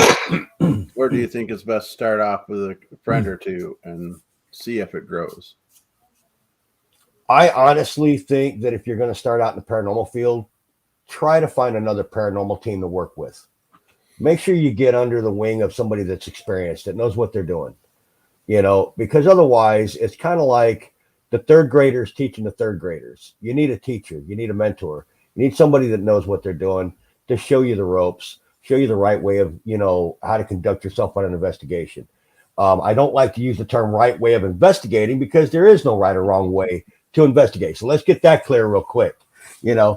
or do you think it's best to start off with a friend or two and see if it grows? I honestly think that if you're going to start out in the paranormal field, try to find another paranormal team to work with. Make sure you get under the wing of somebody that's experienced, that knows what they're doing, because otherwise it's kind of like the third graders teaching the third graders. You need a teacher, you need a mentor, you need somebody that knows what they're doing to show you the ropes, show you the right way of, how to conduct yourself on an investigation. I don't like to use the term right way of investigating because there is no right or wrong way to investigate. So let's get that clear real quick. There are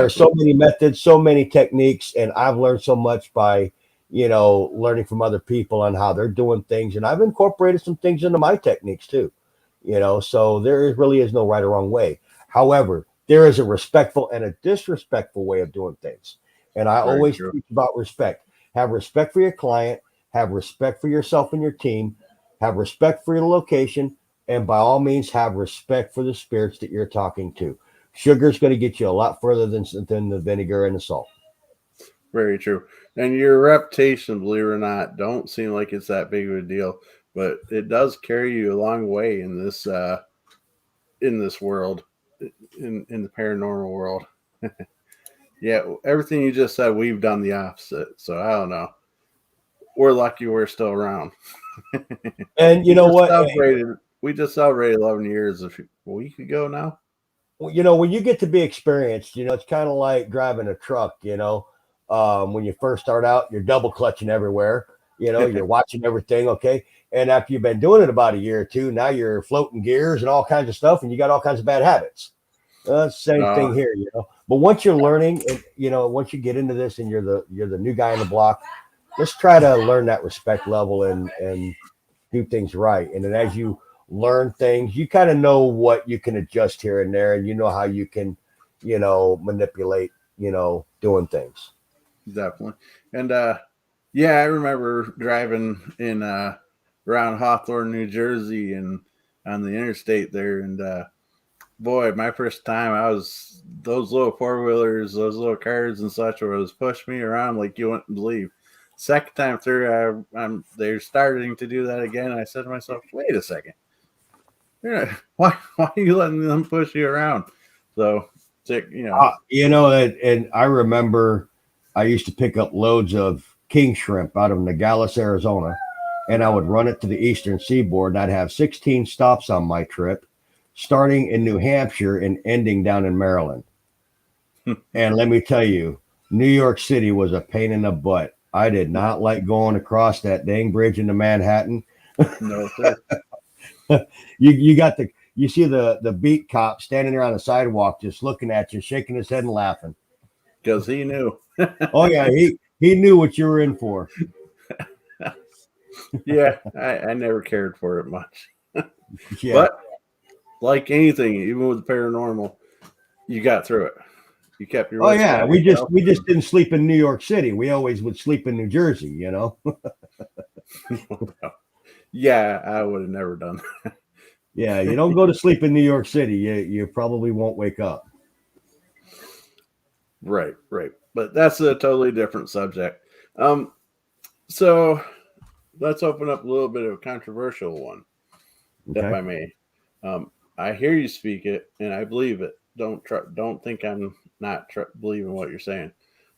Exactly. so many methods, so many techniques, and I've learned so much by, learning from other people on how they're doing things. And I've incorporated some things into my techniques too, so really is no right or wrong way. However, there is a respectful and a disrespectful way of doing things. And I Very always true. teach about respect. Have respect for your client, have respect for yourself and your team, have respect for your location, and by all means, have respect for the spirits that you're talking to. Sugar's going to get you a lot further than the vinegar and the salt. Very true. And your reputation, believe it or not, don't seem like it's that big of a deal, but it does carry you a long way in this world, in the paranormal world. Yeah, everything you just said, we've done the opposite. So I don't know. We're lucky we're still around. And you We know just what? Hey, celebrated. We just celebrated 11 years a week ago now. when you get to be experienced, it's kind of like driving a truck. When you first start out, you're double clutching everywhere. You're watching everything. Okay, and after you've been doing it about a year or two, now you're floating gears and all kinds of stuff, and you got all kinds of bad habits. Same uh, thing here. But once you're learning, and once you get into this, and you're the new guy in the block, let's try to learn that respect level and do things right. And then as you learn things, you kind of know what you can adjust here and there, and you know how you can, manipulate, doing things. Definitely. And yeah, I remember driving in around Hawthorne, New Jersey, and on the interstate there. And boy, my first time, I was those little four wheelers, those little cars and such, was push me around like you wouldn't believe. Second time through, they're starting to do that again. I said to myself, "Wait a second, why are you letting them push you around?" So, And I remember I used to pick up loads of king shrimp out of Nogales, Arizona, and I would run it to the eastern seaboard. And I'd have 16 stops on my trip, starting in New Hampshire and ending down in Maryland. And let me tell you, New York City was a pain in the butt. I did not like going across that dang bridge into Manhattan. No, sir. You see the beat cop standing there on the sidewalk just looking at you, shaking his head and laughing. Because he knew. Oh yeah, he knew what you were in for. Yeah, I never cared for it much. Yeah. But like anything, even with the paranormal, you got through it. You kept your wits about yourself. We just didn't sleep in New York City. We always would sleep in New Jersey, Yeah, I would have never done that. Yeah, you don't go to sleep in New York City. You probably won't wake up. Right. But that's a totally different subject. So let's open up a little bit of a controversial one, if I may. I hear you speak it, and I believe it. Don't think I'm not believing what you're saying.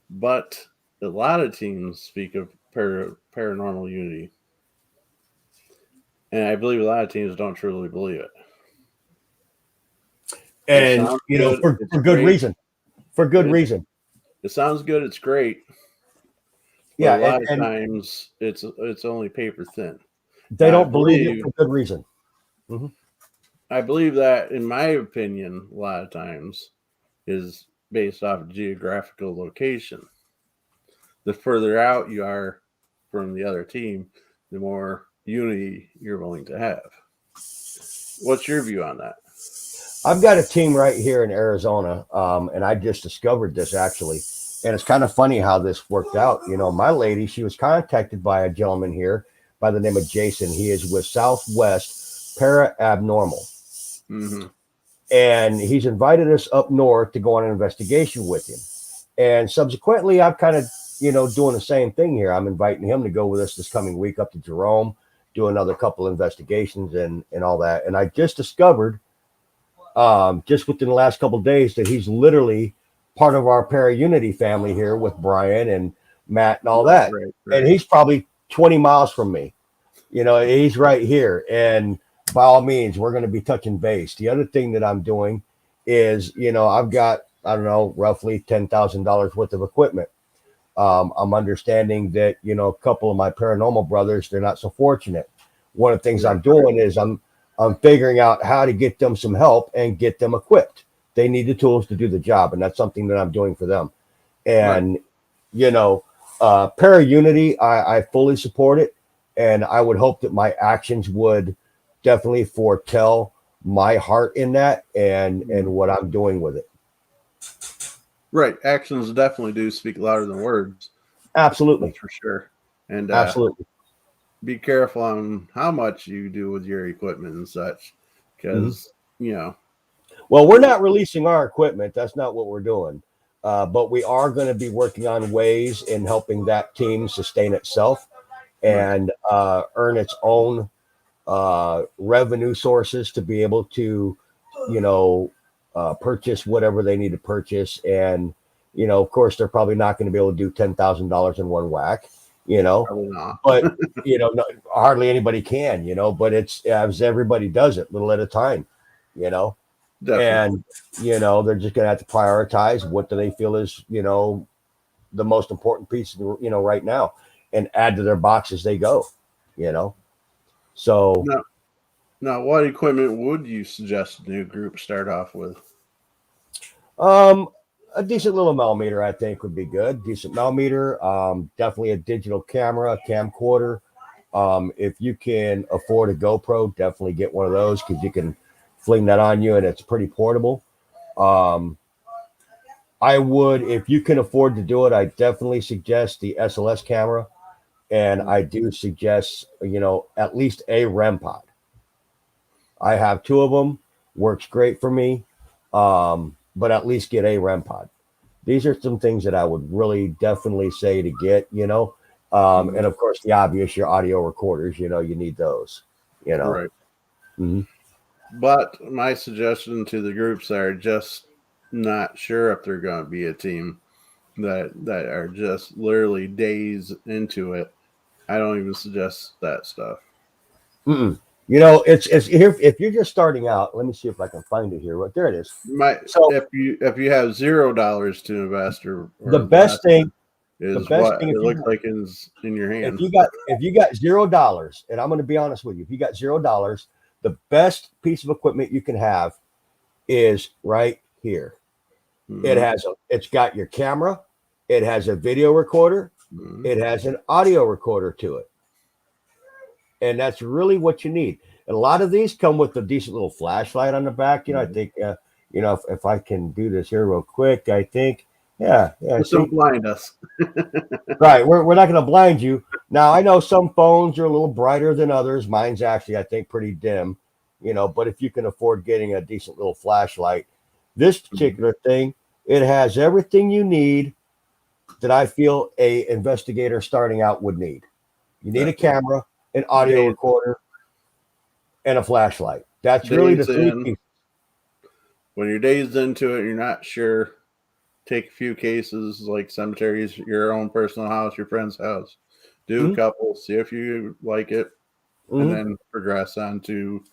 But a lot of teams speak of paranormal unity, and I believe a lot of teams don't truly believe it. And for good reason. For good reason. It sounds good. It's great. Yeah, a lot of times it's only paper thin. They don't believe it for good reason. Mm-hmm. I believe that, in my opinion, a lot of times is based off of geographical location. The further out you are from the other team, the more unity you're willing to have. What's your view on that? I've got a team right here in Arizona, and I just discovered this actually. And it's kind of funny how this worked out. My lady, she was contacted by a gentleman here by the name of Jason. He is with Southwest Paranormal. Mm-hmm. And he's invited us up north to go on an investigation with him. And subsequently, I'm kind of, doing the same thing here. I'm inviting him to go with us this coming week up to Jerome, do another couple investigations and all that. And I just discovered, just within the last couple of days, that he's literally part of our Para-Unity family here with Brian and Matt and all that. Right. And he's probably 20 miles from me. He's right here. And by all means, we're going to be touching base. The other thing that I'm doing is, I've got, I don't know, roughly $10,000 worth of equipment. I'm understanding that, a couple of my paranormal brothers, they're not so fortunate. One of the things I'm doing is I'm figuring out how to get them some help and get them equipped. They need the tools to do the job, and that's something that I'm doing for them. And, Para-Unity, I fully support it, and I would hope that my actions would definitely foretell my heart in that and what I'm doing with it. Right. Actions definitely do speak louder than words. Absolutely. That's for sure. And absolutely. Be careful on how much you do with your equipment and such, because, Well, we're not releasing our equipment. That's not what we're doing. But we are going to be working on ways in helping that team sustain itself and earn its own revenue sources to be able to, purchase whatever they need to purchase. And, of course, they're probably not going to be able to do $10,000 in one whack, but, hardly anybody can, but it's as everybody does it, little at a time, Definitely. And, they're just going to have to prioritize what do they feel is, the most important piece, right now, and add to their box as they go, So now, what equipment would you suggest a new group start off with? A decent little millimeter, I think, would be good. Decent millimeter, definitely a digital camera, a camcorder. If you can afford a GoPro, definitely get one of those because you can fling that on you and it's pretty portable. I would, if you can afford to do it, I definitely suggest the SLS camera. And I do suggest, at least a REM pod. I have two of them, works great for me. But at least get a REM pod. These are some things that I would really definitely say to get. And of course, the obvious, your audio recorders, you need those. Right. hmm But my suggestion to the groups that are just not sure if they're going to be a team, that are just literally days into it, I don't even suggest that stuff. Mm-mm. It's here. If you're just starting out, let me see if I can find it here. But there it is. My So if you have $0 to invest the or best less, thing, the is best what thing, it looks like is in your hand. if you got $0, and I'm going to be honest with you, if you got $0, the best piece of equipment you can have is right here. Mm-hmm. It's got your camera, it has a video recorder, Mm-hmm. it has an audio recorder to it, and that's really what you need. And a lot of these come with a decent little flashlight on the back. I think if I can do this here real quick, I think yeah. Just See, don't blind us. right, we're not going to blind you. Now I know some phones are a little brighter than others. Mine's actually I think pretty dim. But if you can afford getting a decent little flashlight, this particular thing, it has everything you need that I feel a investigator starting out would need. You need a camera, an audio Days, recorder, and a flashlight. That's really the days three in. pieces. When you're days into it, you're not sure. Take a few cases like cemeteries, your own personal house, your friend's house. Do a Mhm, couple, see if you like it, and mhm. then progress on to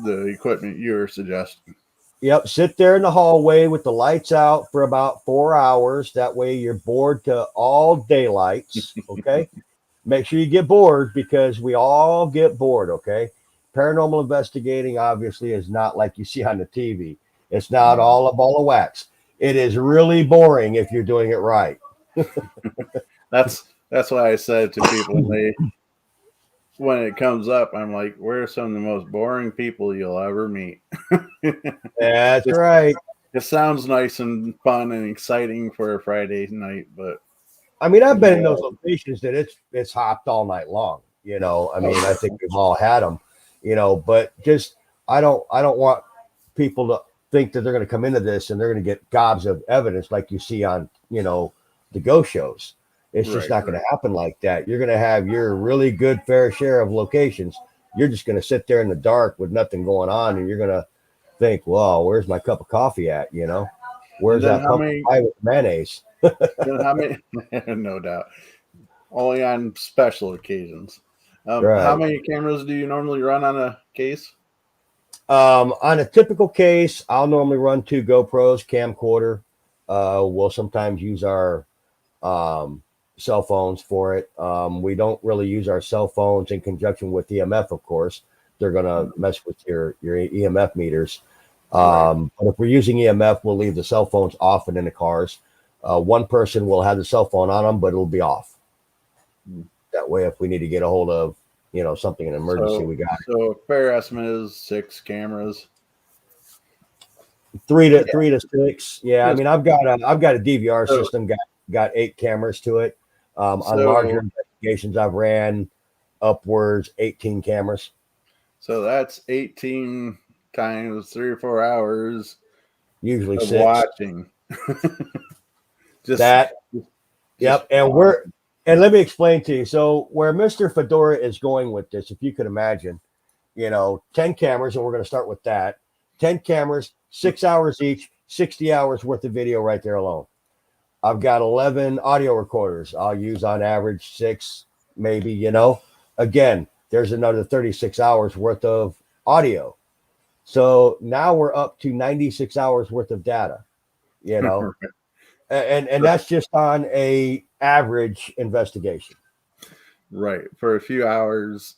the equipment you're suggesting. Yep. Sit there in the hallway with the lights out for about 4 hours. That way you're bored to all daylights. Okay. Make sure you get bored because we all get bored. Okay. Paranormal investigating obviously is not like you see on the TV. It's not all a ball of wax. It is really boring if you're doing it right. That's why I said to people when it comes up, I'm like, we're some of the most boring people you'll ever meet. That's Just, right. it sounds nice and fun and exciting for a Friday night, but I mean, I've in been in those reality, locations that it's hopped all night long. I mean, I think we've all had them. But just I don't want people to think that they're going to come into this and they're going to get gobs of evidence like you see on the ghost shows. It's just right, not going to happen like that. You're going to have your really good fair share of locations. You're just going to sit there in the dark with nothing going on, and you're going to think, "Well, where's my cup of coffee at?" and Where's then that how pumpkin many? pie with mayonnaise? Then how many? No doubt, only on special occasions. How Right. many cameras do you normally run on a case? On a typical case, I'll normally run two GoPros, camcorder. We'll sometimes use our um, cell phones for it. We don't really use our cell phones in conjunction with EMF, of course. They're going to mess with your EMF meters. Right. But if we're using EMF, we'll leave the cell phones off and in the cars. One person will have the cell phone on them, but it'll be off. That way, if we need to get a hold of something in an emergency, So, we got so a fair estimate is 6 cameras. three to six. Yeah, I Just mean, I've got a DVR so, system, got 8 cameras to it. On larger so, investigations, I've ran upwards 18 cameras. so that's 18 times 3 or 4 hours Usually of six. watching. just, That just Yep, and watch. let me explain to you. So where Mr. Fedora is going with this, if you could imagine, 10 cameras, and we're going to start with that. 10 cameras, 6 hours each, 60 hours worth of video right there alone. I've got 11 audio recorders. I'll use on average six, maybe. Again, there's another 36 hours worth of audio. So now we're up to 96 hours worth of data, you know, and that's just on a average investigation. Right, for a few hours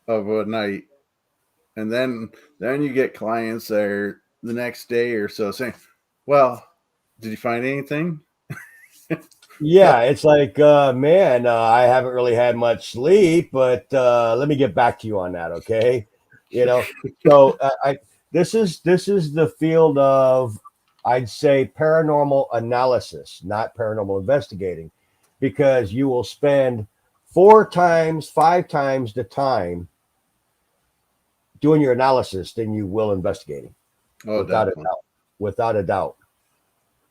of a night, and then you get clients there the next day or so saying, "Well, did you find anything?" Yeah, it's like, man, I haven't really had much sleep, but let me get back to you on that, okay? You know, so I this is the field of I'd say paranormal analysis, not paranormal investigating, because you will spend 4 times, 5 times the time doing your analysis than you will investigating. Oh, Without a definitely. doubt. Without a doubt.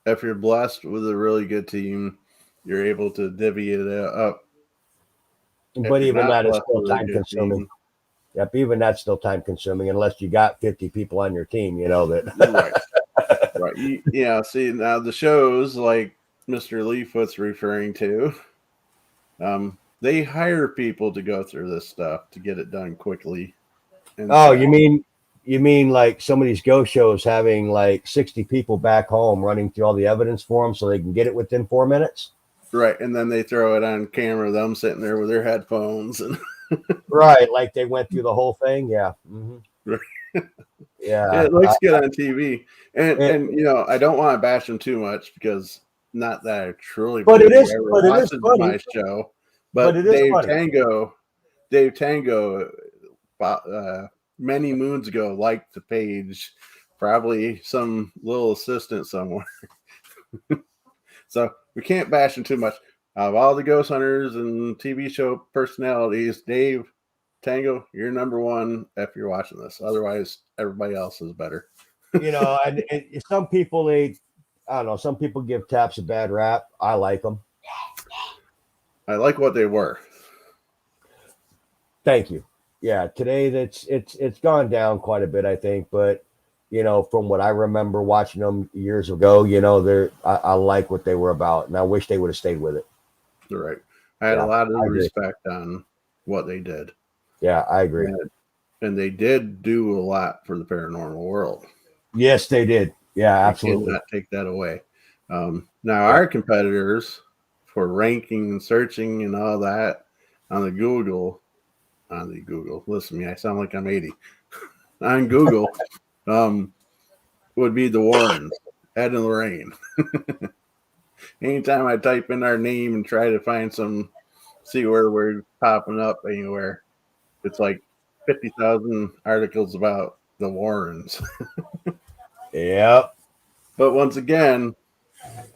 If you're blessed with a really good team, you're able to divvy it up. If But you're even not that is blessed still with a time good consuming. team, Yep, even that's still time consuming unless you got 50 people on your team, right, that. right. Yeah, see, now the shows like Mr. Leafoot's referring to, they hire people to go through this stuff to get it done quickly and Oh, fast. you mean like some of these ghost shows having like 60 people back home running through all the evidence for them so they can get it within 4 minutes? Right, and then they throw it on camera, them sitting there with their headphones and Right, like they went through the whole thing. Yeah. Yeah. it looks good on TV. And It, and I don't want to bash them too much because not that I truly but it believe he is ever but it is watches funny. my show, But but it is funny. Dave Tango, uh, many moons ago liked the page, probably some little assistant somewhere. So we can't bash him too much. Of all the ghost hunters and TV show personalities, Dave Tango, you're number one if you're watching this. Otherwise, everybody else is better. And some people I don't know, some people give taps a bad rap. I like them. I like what they were. Thank you. Yeah, today it's gone down quite a bit, I think, but from what I remember watching them years ago, I like what they were about, and I wish they would have stayed with it. You're right. I had a Yeah, lot of I agree. respect on what they did. Yeah, I agree. And they did do a lot for the paranormal world. Yes, they did. Yeah, You absolutely. cannot take that away. Now, Yeah. our competitors for ranking and searching and all that on the Google, listen to me, I sound like I'm 80. On Google, would be the Warrens, Ed and Lorraine. Anytime I type in our name and try to see where we're popping up anywhere, it's like 50,000 articles about the Warrens. Yep. But once again,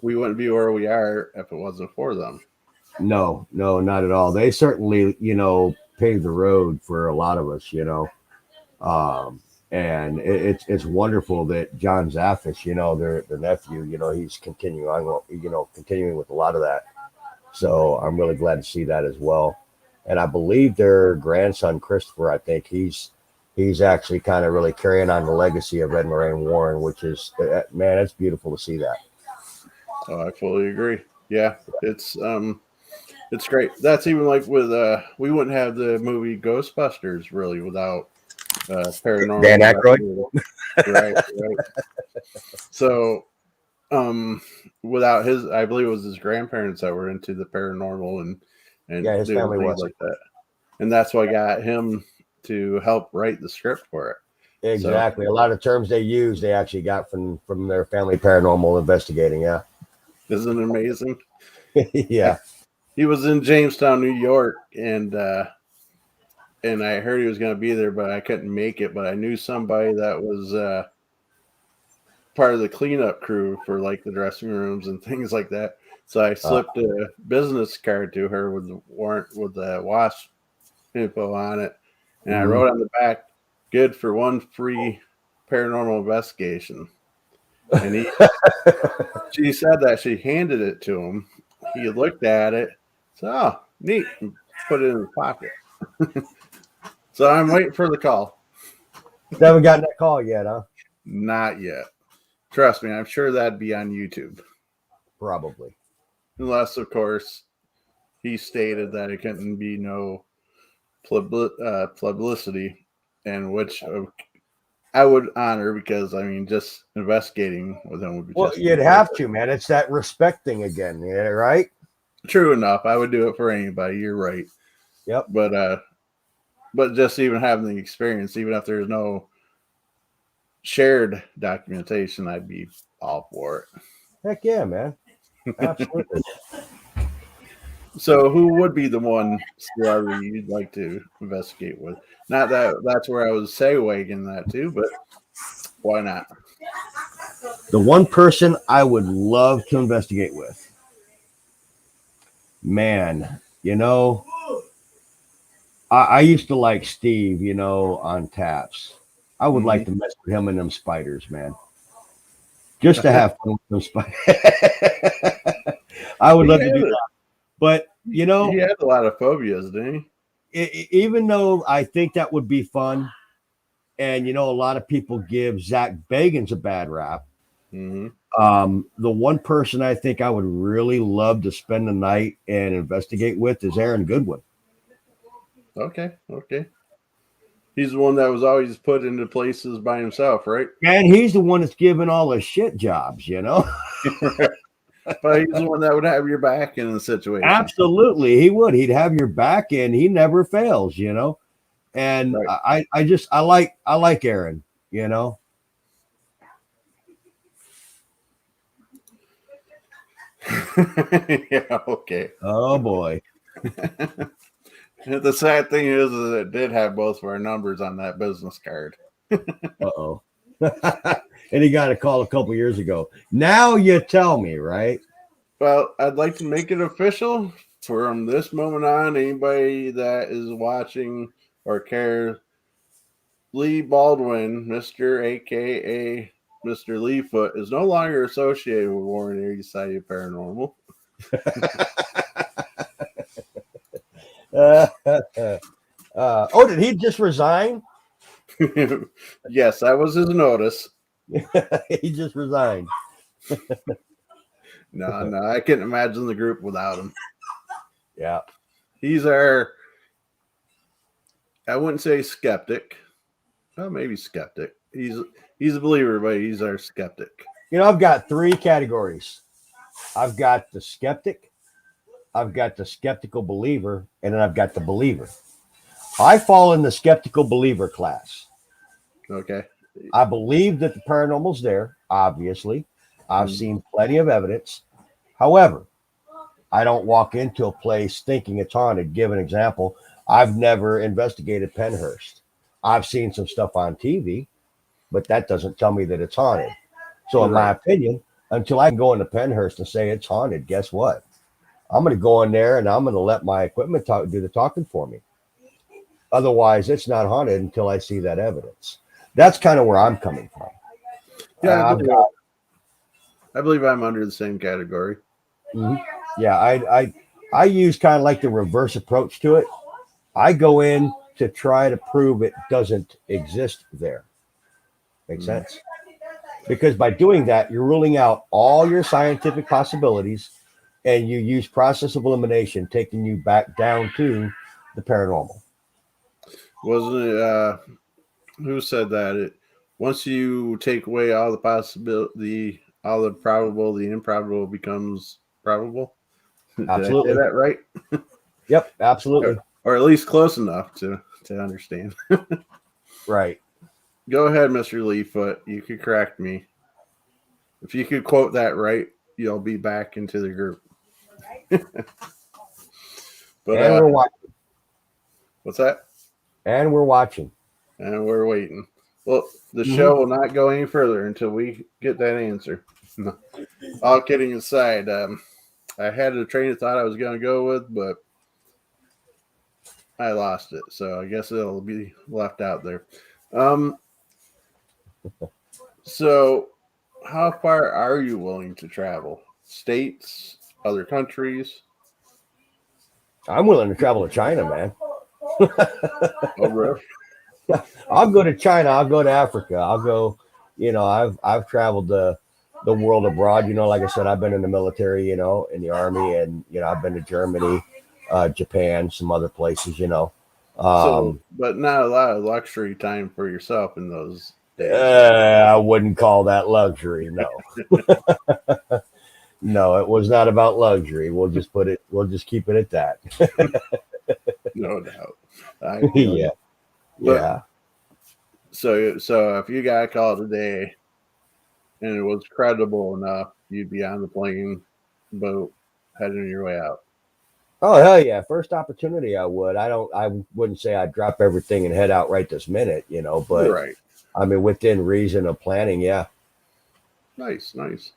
we wouldn't be where we are if it wasn't for them. No, no, not at all. They certainly, paved the road for a lot of us. Um, and it's wonderful that John Zaffis, their nephew, he's continuing on, continuing with a lot of that. So I'm really glad to see that as well. And I believe their grandson Christopher, I think he's actually kind of really carrying on the legacy of Ed and Lorraine Warren, which is man, it's beautiful to see that. Oh, I fully agree. Yeah, it's great. That's even like with we wouldn't have the movie Ghostbusters really without Dan paranormal Aykroyd. investigators. Right, right. So without his, I believe it was his grandparents that were into the paranormal and Yeah, his doing family things was. like that, and that's what got him to help write the script for it. So Exactly. A lot of terms they use, they actually got from their family paranormal investigating. Yeah. isn't it amazing? Yeah. He was in Jamestown, New York, and I heard he was going to be there, but I couldn't make it. But I knew somebody that was part of the cleanup crew for like the dressing rooms and things like that. So I Uh, slipped a business card to her with the warrant with the WASP info on it, and I mhm. wrote on the back, "Good for one free paranormal investigation." And she said that she handed it to him. He looked at it, said, "Oh, neat," and put it in his pocket. So I'm waiting for the call. They haven't gotten that call yet, huh? Not yet. Trust me, I'm sure that'd be on YouTube. Probably. Unless, of course, he stated that it couldn't be no publicity, and which I would honor because, I mean, just investigating with him would be Well, just you'd have to, man. It's that respect thing again, yeah, right? true enough. I would do it for anybody. You're right. Yep. But just even having the experience, even if there's no shared documentation, I'd be all for it. Heck yeah, man. Absolutely. So, who would be the one celebrity you'd like to investigate with? Not that that's where I was segueing that too, but why not? The one person I would love to investigate with, man, I used to like Steve, on Taps. I would like to mess with him and them spiders, man. Just to have fun with them spiders. I would love to do that. But, he had a lot of phobias, didn't he? Even though I think that would be fun, and, a lot of people give Zach Bagans a bad rap. Mm-hmm. The one person I think I would really love to spend the night and investigate with is Aaron Goodwin. Okay. He's the one that was always put into places by himself, right? And he's the one that's given all the shit jobs, But he's the one that would have your back in the situation. Absolutely, he would. He'd have your back, and he never fails, And right. I like Aaron, Yeah, okay. Oh boy. The sad thing is it did have both of our numbers on that business card. Uh-oh. And he got a call a couple years ago. Now you tell me, right? Well, I'd like to make it official from this moment on. Anybody that is watching or cares, Lee Baldwin, Mr. AKA Mr. Leefoot, is no longer associated with Warren Erie Society of Paranormal. Did he just resign? Yes, that was his notice. He just resigned. No, I can't imagine the group without him. Yeah. He's our, I wouldn't say skeptic. Well, maybe skeptic. He's a believer, but he's our skeptic. I've got three categories. I've got the skeptic, I've got the skeptical believer, and then I've got the believer. I fall in the skeptical believer class. Okay. I believe that the paranormal's there, obviously. I've seen plenty of evidence. However, I don't walk into a place thinking it's haunted. Give an example. I've never investigated Pennhurst. I've seen some stuff on TV, but that doesn't tell me that it's haunted. So in my opinion, until I can go into Pennhurst and say it's haunted, guess what? I'm going to go in there and I'm going to let my equipment do the talking for me. Otherwise, it's not haunted until I see that evidence. That's kind of where I'm coming from. Yeah, I believe I'm under the same category. Mm-hmm. Yeah, I use kind of like the reverse approach to it. I go in to try to prove it doesn't exist there. Makes sense? Because by doing that, you're ruling out all your scientific possibilities, and you use process of elimination, taking you back down to the paranormal. Wasn't it? Who said that? Once you take away all the possibility, all the probable, the improbable becomes probable. Absolutely. Did I say that right? Yep, absolutely. Or at least close enough to understand. Right. Go ahead, Mr. Leefoot. You could correct me. If you could quote that right, you'll be back into the group. But and we're watching. What's that? And we're watching. And we're waiting. Well, the show will not go any further until we get that answer. No. All kidding aside, I had a train of thought I was going to go with, but I lost it. So I guess it'll be left out there. So how far are you willing to travel? States, other countries? I'm willing to travel to China, man. Oh, really? I'll go to China. I'll go to Africa. I'll go, I've traveled the world abroad. Like I said, I've been in the military, in the army, and, I've been to Germany, Japan, some other places, but not a lot of luxury time for yourself in those days. I wouldn't call that luxury. No. No, it was not about luxury. We'll just keep it at that. No doubt. Yeah. Yeah. So if you got a call today and it was credible enough, you'd be on the plane, boat, heading your way out. Oh, hell yeah. First opportunity I would. I wouldn't say I'd drop everything and head out right this minute, but right. I mean, within reason of planning, yeah. Nice, nice.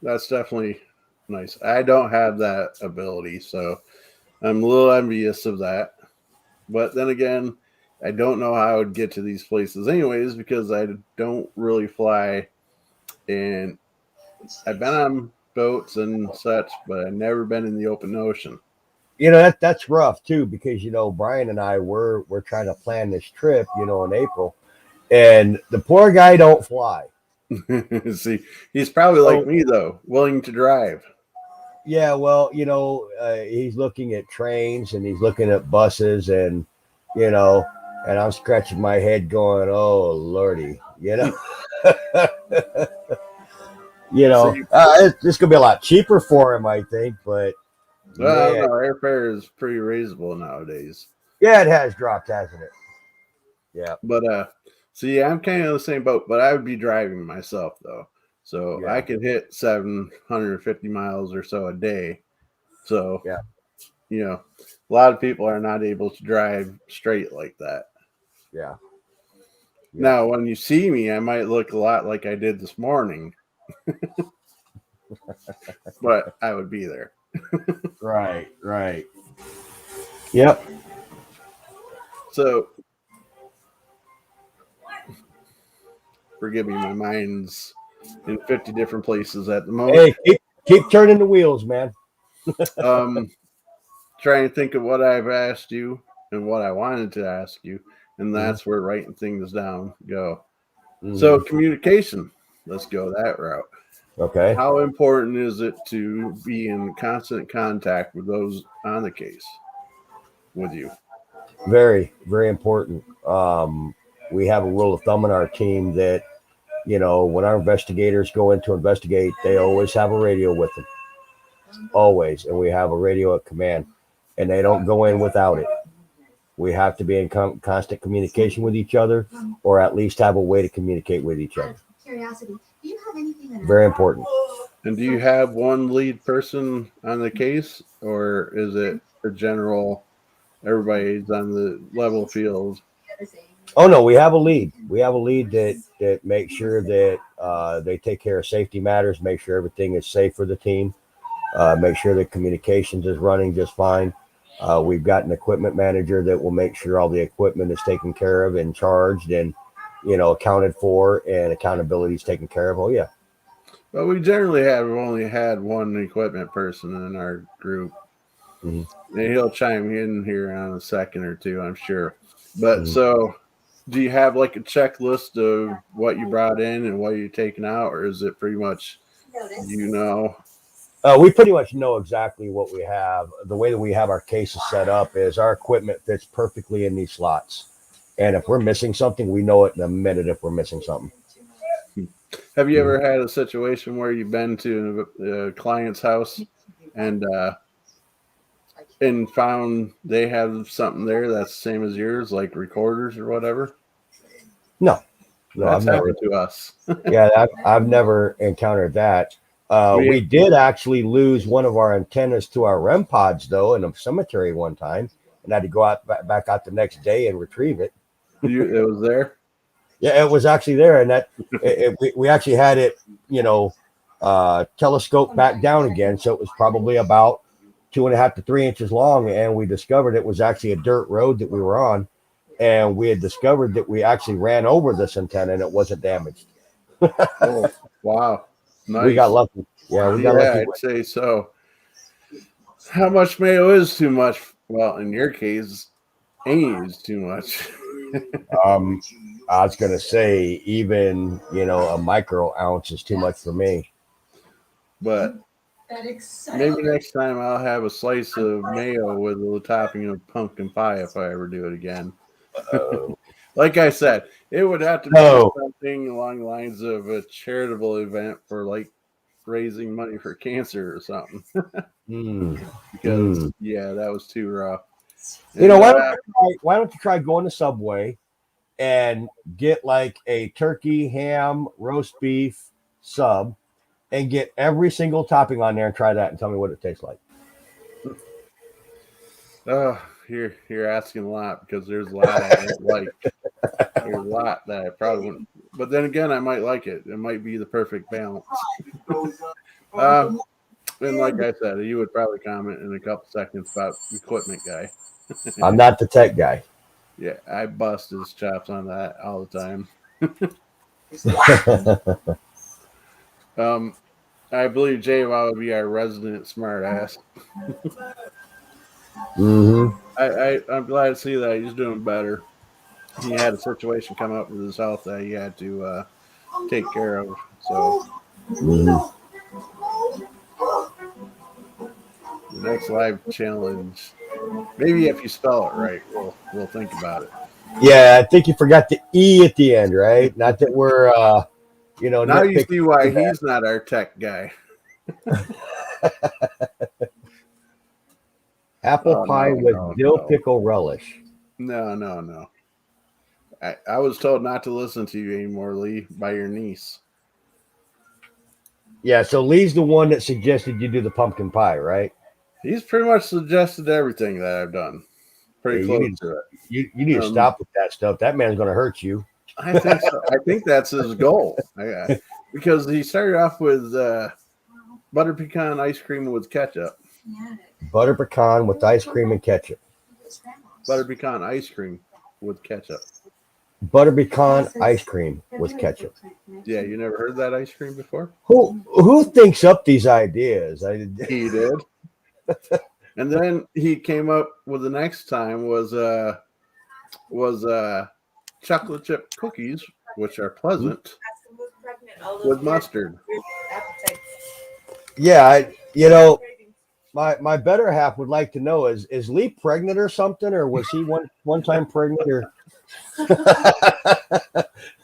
That's definitely nice. I don't have that ability, so I'm a little envious of that. But then again, I don't know how I would get to these places anyways because I don't really fly, and I've been on boats and such, but I've never been in the open ocean. That's rough too, because Brian and I we're trying to plan this trip, in April, and the poor guy don't fly. See, he's probably like So me though, willing to drive. yeah, well, he's looking at trains and he's looking at buses, and you know, and I'm scratching my head, going, "Oh Lordy," See, It's gonna be a lot cheaper for him, I think, but well, I don't man, know. Airfare is pretty reasonable nowadays. yeah, it has dropped, hasn't it? Yeah, But see, I'm kind of the same boat, but I would be driving myself though, so I yeah, could hit 750 miles or so a day. So yeah, a lot of people are not able to drive straight like that. yeah, yeah. Now, when you see me, I might look a lot like I did this morning, but I would be there. Right, right. Yep. So forgive me, my mind's in 50 different places at the moment. Hey, keep turning the wheels, man. Um, trying to think of what I've asked you and what I wanted to ask you, and Mhm, that's where writing things down go. So mhm. communication, let's go that route. Okay. How important is it to be in constant contact with those on the case with you? Very, very important. We have a rule of thumb in our team that, when our investigators go in to investigate, they always have a radio with them, always. And we have a radio at command, and they don't go in without it. We have to be in constant communication with each other, or at least have a way to communicate with each other. Very important. And do you have one lead person on the case, or is it a general? Everybody's on the level field. Oh no, we have a lead. We have a lead that makes sure that they take care of safety matters, make sure everything is safe for the team, make sure that communications is running just fine. We've got an equipment manager that will make sure all the equipment is taken care of and charged and accounted for, and accountability is taken care of. Oh yeah. But we generally have only had one equipment person in our group. Mhm. And he'll chime in here on a second or two, I'm sure. But Mhm. so, do you have like a checklist of what you brought in and what you're taking out, or is it pretty much you know? We pretty much know exactly what we have. The way that we have our cases set up is our equipment fits perfectly in these slots. And if we're missing something, we know it in a minute if we're missing something. Have you Mhm. ever had a situation where you've been to a client's house and found they have something there that's the same as yours, like recorders or whatever? No, no, I've That's never. happened to us. Yeah, I've never encountered that. We We did actually lose one of our antennas to our REM pods, though, in a cemetery one time, and had to go out back out the next day and retrieve it. it was there. Yeah, it was actually there, and we actually had it, telescope back down again, so it was probably about 2.5 to 3 inches long, and we discovered it was actually a dirt road that we were on, and we had discovered that we actually ran over this antenna and it wasn't damaged. Oh, wow, We got nice. lucky. Yeah, we got Yeah, lucky. I'd say so. How much mayo is too much? Well, in your case, any is too much. Um, I was gonna say even a micro ounce is too much for me. But maybe next time I'll have a slice of mayo with a little topping of pumpkin pie if I ever do it again. Uh, Like I said, it would have to be no, something along the lines of a charitable event for like raising money for cancer or something. mm, Because mm. yeah, that was too rough. And Why don't you try going to Subway and get like a turkey, ham, roast beef sub, and get every single topping on there and try that and tell me what it tastes like. you're asking a lot because there's a lot I don't like. There's a lot that I probably wouldn't. but then again, I might like it. It might be the perfect balance. uh, and like I said, you would probably comment in a couple seconds about equipment guy. I'm not the tech guy. Yeah, I bust his chops on that all the time. I believe Jay would be our resident smartass. Mm-hmm. I'm glad to see that he's doing better. He had a situation come up with his health that he had to take care of. So Mm-hmm. the next live challenge, maybe if you spell it right, we'll think about it. Yeah, I think you forgot the E at the end, right? Not that we're Now you nitpicking see why he's not our tech guy. apple Oh pie no, with no, dill no, pickle relish. no. I was told not to listen to you anymore, Lee, by your niece. Yeah, so Lee's the one that suggested you do the pumpkin pie, right? He's pretty much suggested everything that I've done. Yeah, Pretty close to it. you need to stop with that stuff. That man's going to hurt you. I think so. I think that's his goal. Because he started off with butter pecan ice cream with ketchup. Butter pecan with ice cream and ketchup. Butter pecan ice cream with ketchup. Butter pecan ice cream with ketchup. Yeah, you never heard that ice cream before? Who thinks up these ideas? He did. And then he came up with the next time was chocolate chip cookies, which are pleasant, with mustard. Yeah, my better half would like to know is Lee pregnant or something, or was he one time pregnant or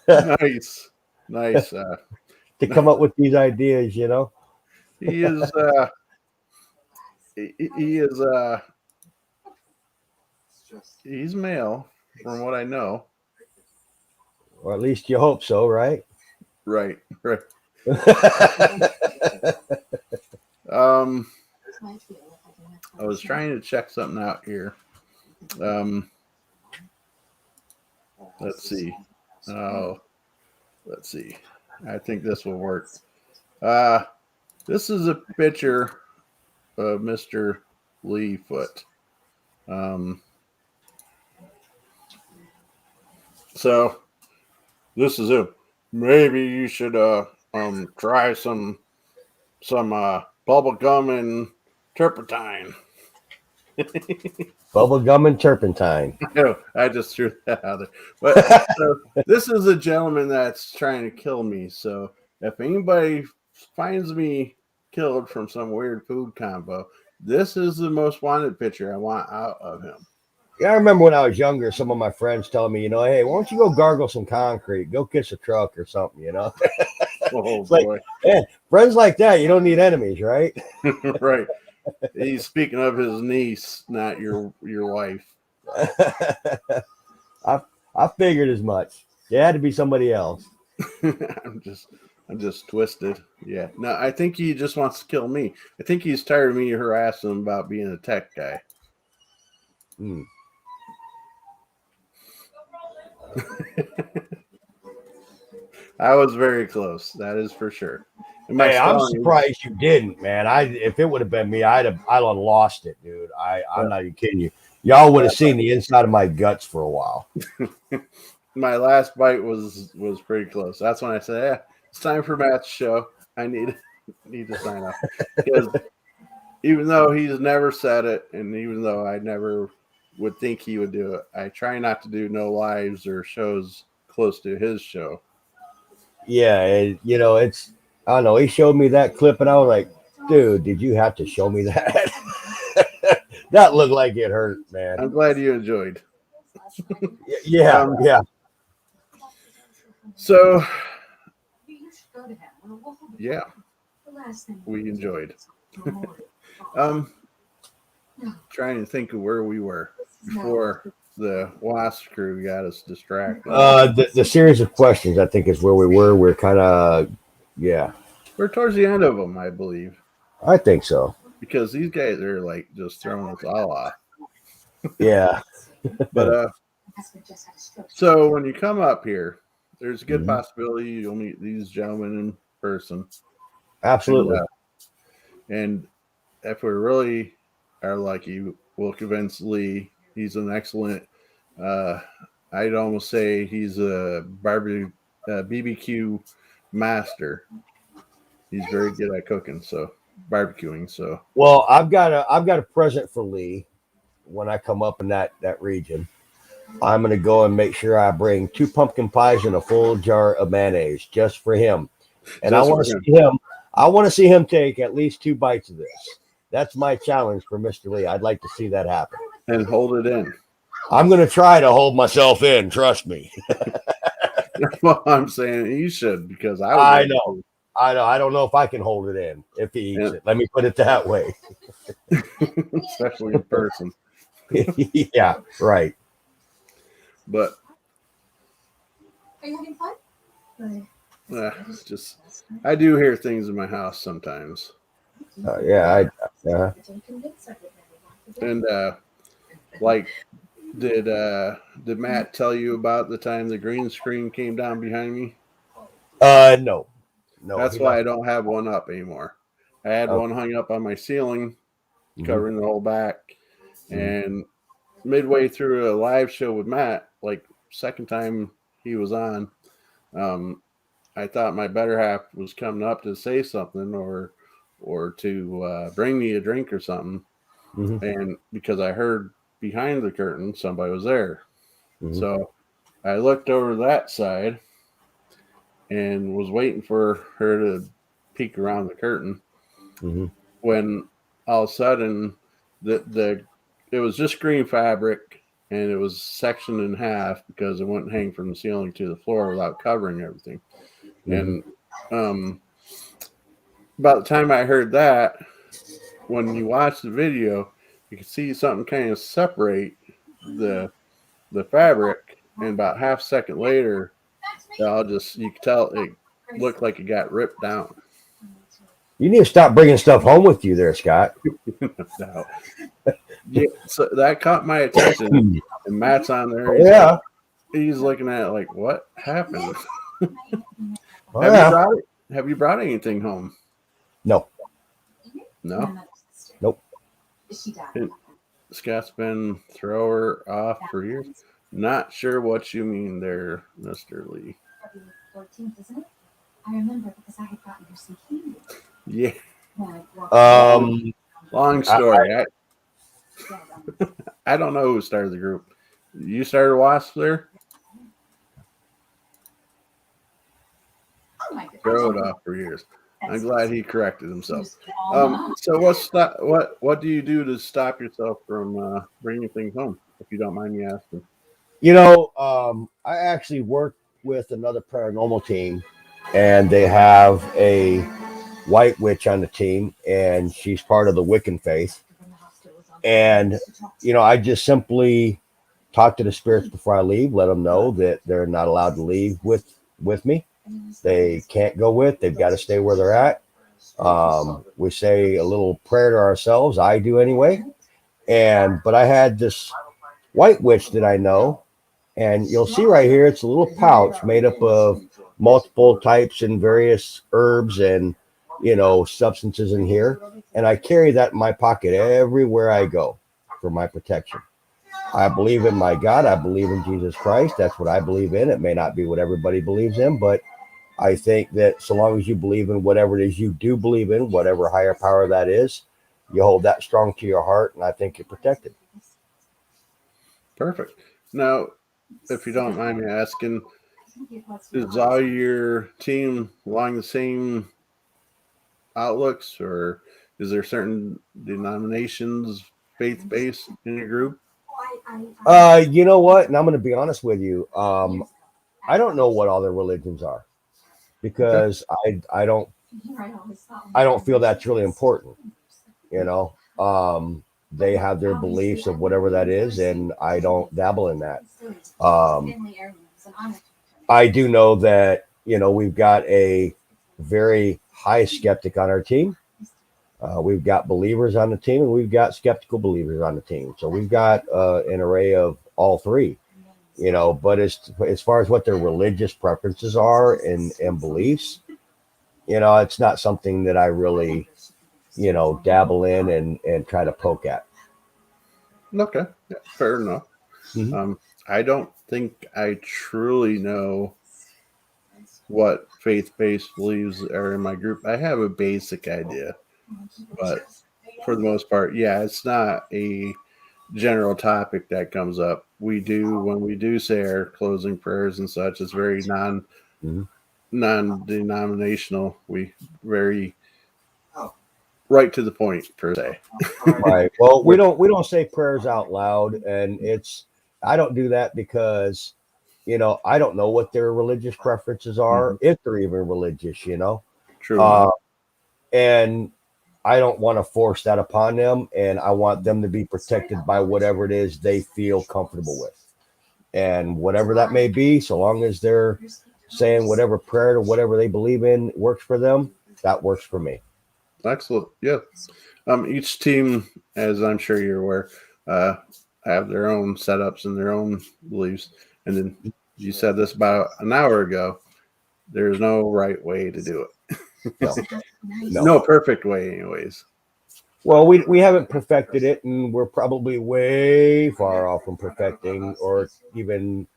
Nice. to come up with these ideas, He is he is he's male from what I know. or at least you hope so, right? Right. I was trying to check something out here. Let's see. Let's see. I think this will work. This is a picture of Mr. Lee Foot. So this is it. Maybe you should try some bubble gum and turpentine. Bubble gum and turpentine. No, I just threw that out there. But so, this is a gentleman that's trying to kill me. So if anybody finds me killed from some weird food combo, this is the most wanted picture I want out of him. Yeah, I remember when I was younger, some of my friends telling me, hey, why don't you go gargle some concrete, go kiss a truck or something, Oh boy. Like, man, friends like that, you don't need enemies, right? Right. He's speaking of his niece, not your wife. I figured as much. It had to be somebody else. I'm just twisted. Yeah. No, I think he just wants to kill me. I think he's tired of me harassing him about being a tech guy. I was very close. That is for sure. Hey, I'm surprised you didn't, man. If it would have been me, I'd have lost it, dude. I'm not even kidding you. Y'all would have seen the inside of my guts for a while. My last bite was pretty close. That's when I said, "Yeah, it's time for Matt's show. I need to sign up." Because even though he's never said it, and even though I never would think he would do it, I try not to do no lives or shows close to his show. Yeah, it's I don't know. He showed me that clip, and I was like, "Dude, did you have to show me that?" That looked like it hurt, man. I'm glad you enjoyed. Yeah. So, yeah, we enjoyed. Trying to think of where we were before the Wasp crew got us distracted. The series of questions, I think, is where we were. We're kind of, we're towards the end of them, I believe. I think so. Because these guys are like just throwing us all off. Yeah. But so when you come up here, there's a good possibility you'll meet these gentlemen in person. Absolutely. And if we really are lucky, we'll convince Lee. He's an excellent. I'd almost say he's a BBQ master. He's very good at cooking, so barbecuing. So Well, I've got a present for Lee when I come up in that region. I'm going to go and make sure I bring 2 pumpkin pies and a full jar of mayonnaise just for him. And I want to see him. I want to see him take at least 2 bites of this. That's my challenge for Mr. Lee. I'd like to see that happen. And hold it in. I'm going to try to hold myself in. Trust me. That's what I'm saying. You should, because I know. I don't know if I can hold it in if he eats it. Let me put it that way. Especially in person. Yeah, right. But are you having fun? just I do hear things in my house sometimes. Yeah, And like, did Matt tell you about the time the green screen came down behind me? No. That's why I don't have one up anymore. I had one hung up on my ceiling, covering the whole back. And midway through a live show with Matt, like second time he was on, I thought my better half was coming up to say something or to bring me a drink or something. And because I heard behind the curtain somebody was there. So I looked over that side and was waiting for her to peek around the curtain. When all of a sudden it was just green fabric, and it was sectioned in half because it wouldn't hang from the ceiling to the floor without covering everything. And about the time I heard that, when you watch the video, you can see something kind of separate the fabric, and about half a second later, you could tell it looked like it got ripped down. You need to stop bringing stuff home with you there, Scott. No. Yeah, so that caught my attention, and Matt's on there. He's looking at it like, what happened? Have you brought anything home? No. Nope. Scott's been thrower off for years. Not sure what you mean there, Mr. Lee. 14th, isn't it? I remember because I had gotten her some candy. Yeah. Long story. I don't know who started the group. You started Wasp there? Throw it off for years. I'm glad he corrected himself. So what do you do to stop yourself from bringing things home, if you don't mind me asking? I actually work with another paranormal team, and they have a white witch on the team, and she's part of the Wiccan faith. And, I just simply talk to the spirits before I leave, let them know that they're not allowed to leave with me. They can't go they've got to stay where they're at. We say a little prayer to ourselves. I do anyway. But I had this white witch that I know, and you'll see right here, it's a little pouch made up of multiple types and various herbs and, substances in here. And I carry that in my pocket everywhere I go for my protection. I believe in my God. I believe in Jesus Christ. That's what I believe in. It may not be what everybody believes in, but I think that so long as you believe in whatever it is you do believe in, whatever higher power that is, you hold that strong to your heart, and I think you're protected. Perfect. Now, if you don't mind me asking, is all your team along the same outlooks, or is there certain denominations, faith-based in your group? You know what? And I'm going to be honest with you. I don't know what all their religions are, because I don't feel that's really important. They have their beliefs of whatever that is, and I don't dabble in that. I do know that, we've got a very high skeptic on our team. We've got believers on the team, and we've got skeptical believers on the team. So we've got an array of all three. But as far as what their religious preferences are and beliefs, it's not something that I really, dabble in and try to poke at. Okay, yeah, fair enough. Mhm. I don't think I truly know what faith-based beliefs are in my group. I have a basic idea, but for the most part, yeah, it's not a general topic that comes up. We do when we do say our closing prayers and such. It's very Mhm. non-denominational. We very right to the point per se. Right. Well, we Which don't say prayers out loud, and I don't do that because I don't know what their religious preferences are, mhm, if they're even religious. true enough. Uh, and I don't want to force that upon them, and I want them to be protected by whatever it is they feel comfortable with, and whatever that may be. So long as they're saying whatever prayer or whatever they believe in works for them, that works for me. Excellent. Yeah. Each team, as I'm sure you're aware, uh, have their own setups and their own beliefs. And then you said this about an hour ago. There's no right way to do No, it. no. No perfect way, anyways. Well, we haven't perfected it, and we're probably way far off from perfecting, or even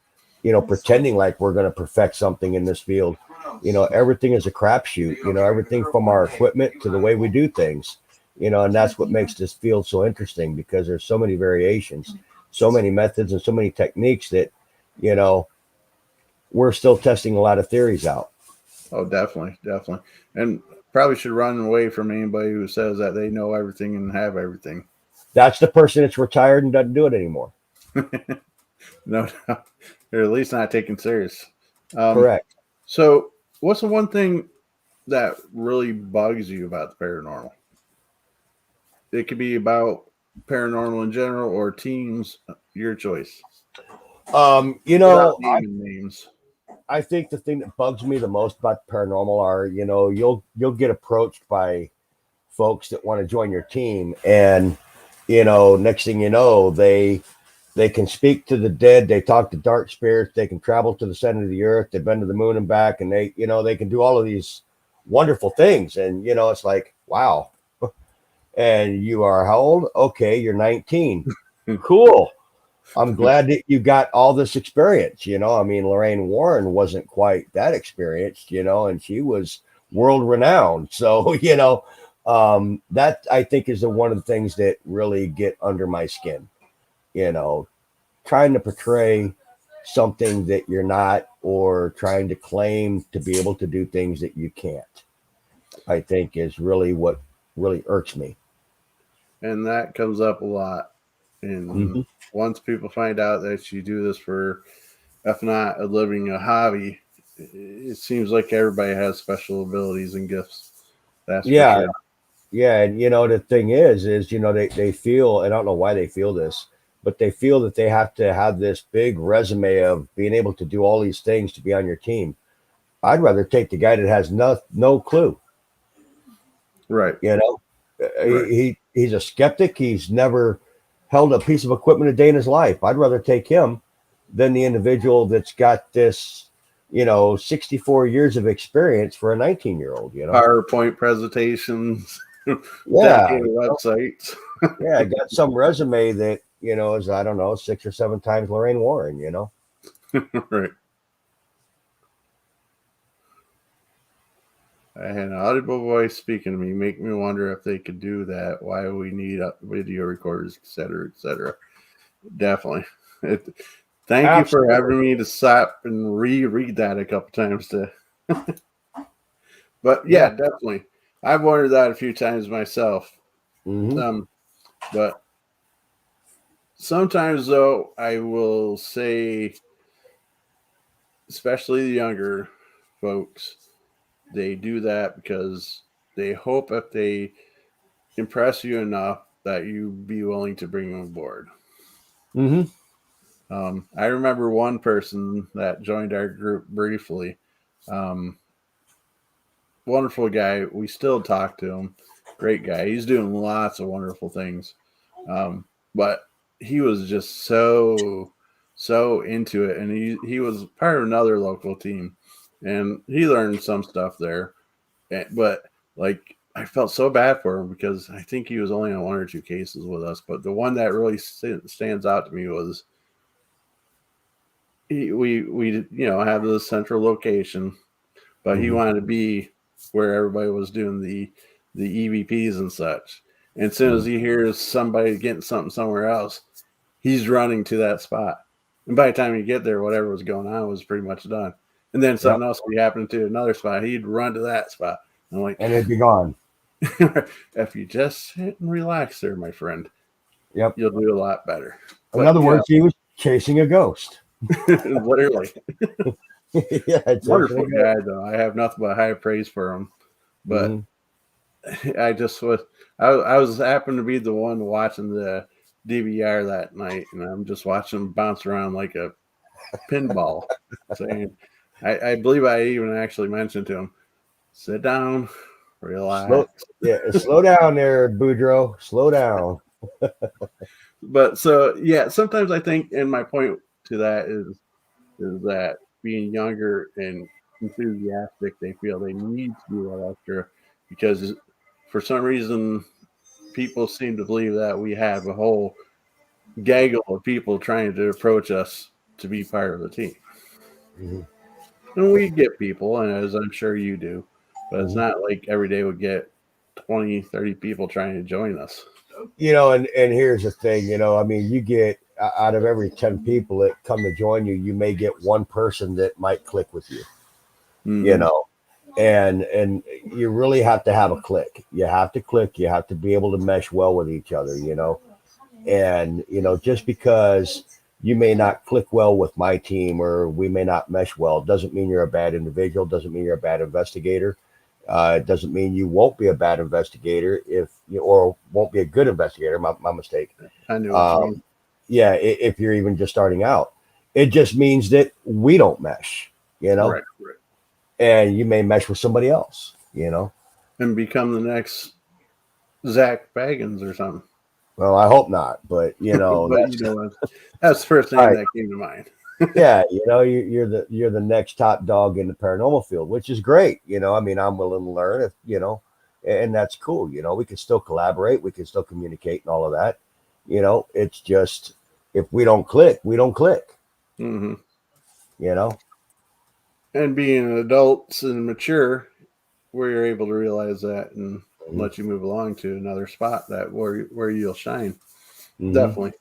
pretending like we're going to perfect something in this field. Everything is a crapshoot. Everything from our equipment to the way we do things. And that's what makes this field so interesting because there's so many variations, so many methods, and so many techniques that you know we're still testing a lot of theories out. Oh, definitely, definitely. And probably should run away from anybody who says that they know everything and have everything. That's the person that's retired and doesn't do it anymore. No, no, they're at least not taken serious. Um, Correct. so, what's the one thing that really bugs you about the paranormal? It could be about paranormal in general or teams, your choice. Um, you Without know, naming names. I think the thing that bugs me the most about the paranormal are, you'll get approached by folks that want to join your team, and next thing you know, they can speak to the dead, they talk to dark spirits, they can travel to the center of the earth, they've been to the moon and back, and they can do all of these wonderful things, and it's like, wow. And you are how old? Okay, you're 19. Cool. I'm glad that you got all this experience. I mean, Lorraine Warren wasn't quite that experienced, and she was world renowned. So, that I think is one of the things that really get under my skin, you know, trying to portray something that you're not, or trying to claim to be able to do things that you can't, I think is really what really irks me. And that comes up a lot. And Hmm. once people find out that you do this for, if not a living, a hobby, it seems like everybody has special abilities and gifts. That's for Yeah. sure. Yeah, and the thing is they feel, and I don't know why they feel this, but they feel that they have to have this big resume of being able to do all these things to be on your team. I'd rather take the guy that has no clue. Right. You know, Right. he's a skeptic. He's never held a piece of equipment a day in his life. I'd rather take him than the individual that's got this 64 years of experience for a 19-year-old. PowerPoint presentations, Yeah, dedicated websites. yeah, I got some resume that is, I don't know, 6 or 7 times Lorraine Warren. Right. I had an audible voice speaking to me, make me wonder if they could do that. Why we need video recorders, et cetera. Definitely. It, thank you for Absolutely. having me to stop and reread that a couple times. But Yeah. yeah, definitely. I've wondered that a few times myself. Hmm. Um, but sometimes, though, I will say, especially the younger folks, they do that because they hope if they impress you enough that you be willing to bring them aboard. Hmm. I remember one person that joined our group briefly. Um, Wonderful guy. We still talk to him. Great guy. He's doing lots of wonderful things. But he was just so into it, and he was part of another local team, and he learned some stuff there. But like I felt so bad for him because I think he was only on 1 or 2 cases with us. But the one that really stands out to me was we have the central location, but he wanted to be where everybody was doing the EVPs and such. And as soon as he hears somebody getting something somewhere else, he's running to that spot. And by the time you get there, whatever was going on was pretty much done. And then something else would happen to another spot. He'd run to that spot. And I'm like, and it'd be gone. If you just sit and relax there, my friend, Yep, you'll do a lot better. In other words, he was chasing a ghost. Literally. It's wonderful guy, though. I have nothing but high praise for him. But I just was, I was happened to be the one watching the DVR that night, and I'm just watching him bounce around like a pinball. Saying, I believe I even actually mentioned to him, sit down, relax. Slow down there, Boudreaux. Slow down. But so yeah, sometimes I think, and my point to that is that being younger and enthusiastic, they feel they need to do that extra because for some reason people seem to believe that we have a whole gaggle of people trying to approach us to be part of the team. And we get people, and as I'm sure you do, but it's not like every day we get 20, 30 people trying to join us. And here's the thing, I mean, you get out of every 10 people that come to join you, you may get one person that might click with you, and you really have to have a click. You have to click. You have to be able to mesh well with each other, and, just because you may not click well with my team or we may not mesh well, doesn't mean you're a bad individual. Doesn't mean you're a bad investigator. It doesn't mean you won't be a bad investigator or won't be a good investigator. My mistake. I know what you mean. Yeah, if you're even just starting out, it just means that we don't mesh, Right. And you may mesh with somebody else, and become the next Zach Baggins or something. Well, I hope not, but that's the first thing that came to mind. Yeah, you're the next top dog in the paranormal field, which is great. I mean, I'm willing to learn if and that's cool. We can still collaborate, we can still communicate and all of that. It's just if we don't click, we don't click. Mm-hmm. And being adults and mature, where you're able to realize that and let you move along to another spot where you'll shine. Definitely.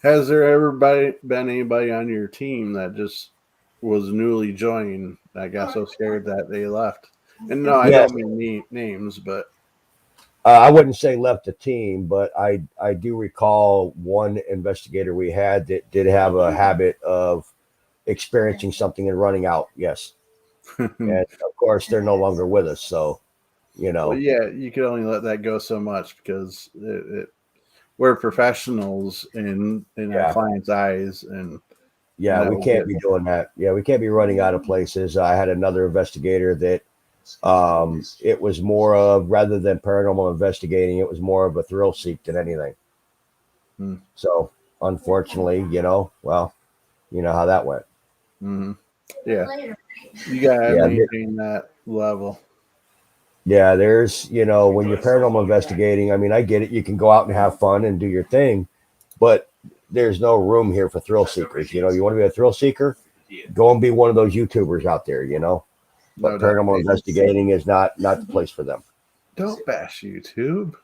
Has there ever been anybody on your team that just was newly joined that got so scared that they left? And no, I don't mean names, but I wouldn't say left the team, but I do recall one investigator we had that did have a habit of experiencing something and running out. Yes. And of course they're no longer with us. So, Well, yeah, you could only let that go so much because we're professionals in our clients' eyes. And we can't be doing that. Yeah. We can't be running out of places. I had another investigator that, it was more of, rather than paranormal investigating, it was more of a thrill seek than anything. So unfortunately, well, you know how that went. Yeah, you gotta maintain that level. Yeah, there's when you're paranormal investigating, I mean, I get it, you can go out and have fun and do your thing, but there's no room here for thrill seekers. You want to be a thrill seeker, go and be one of those YouTubers out there, but paranormal investigating is not the place for them. Don't bash YouTube.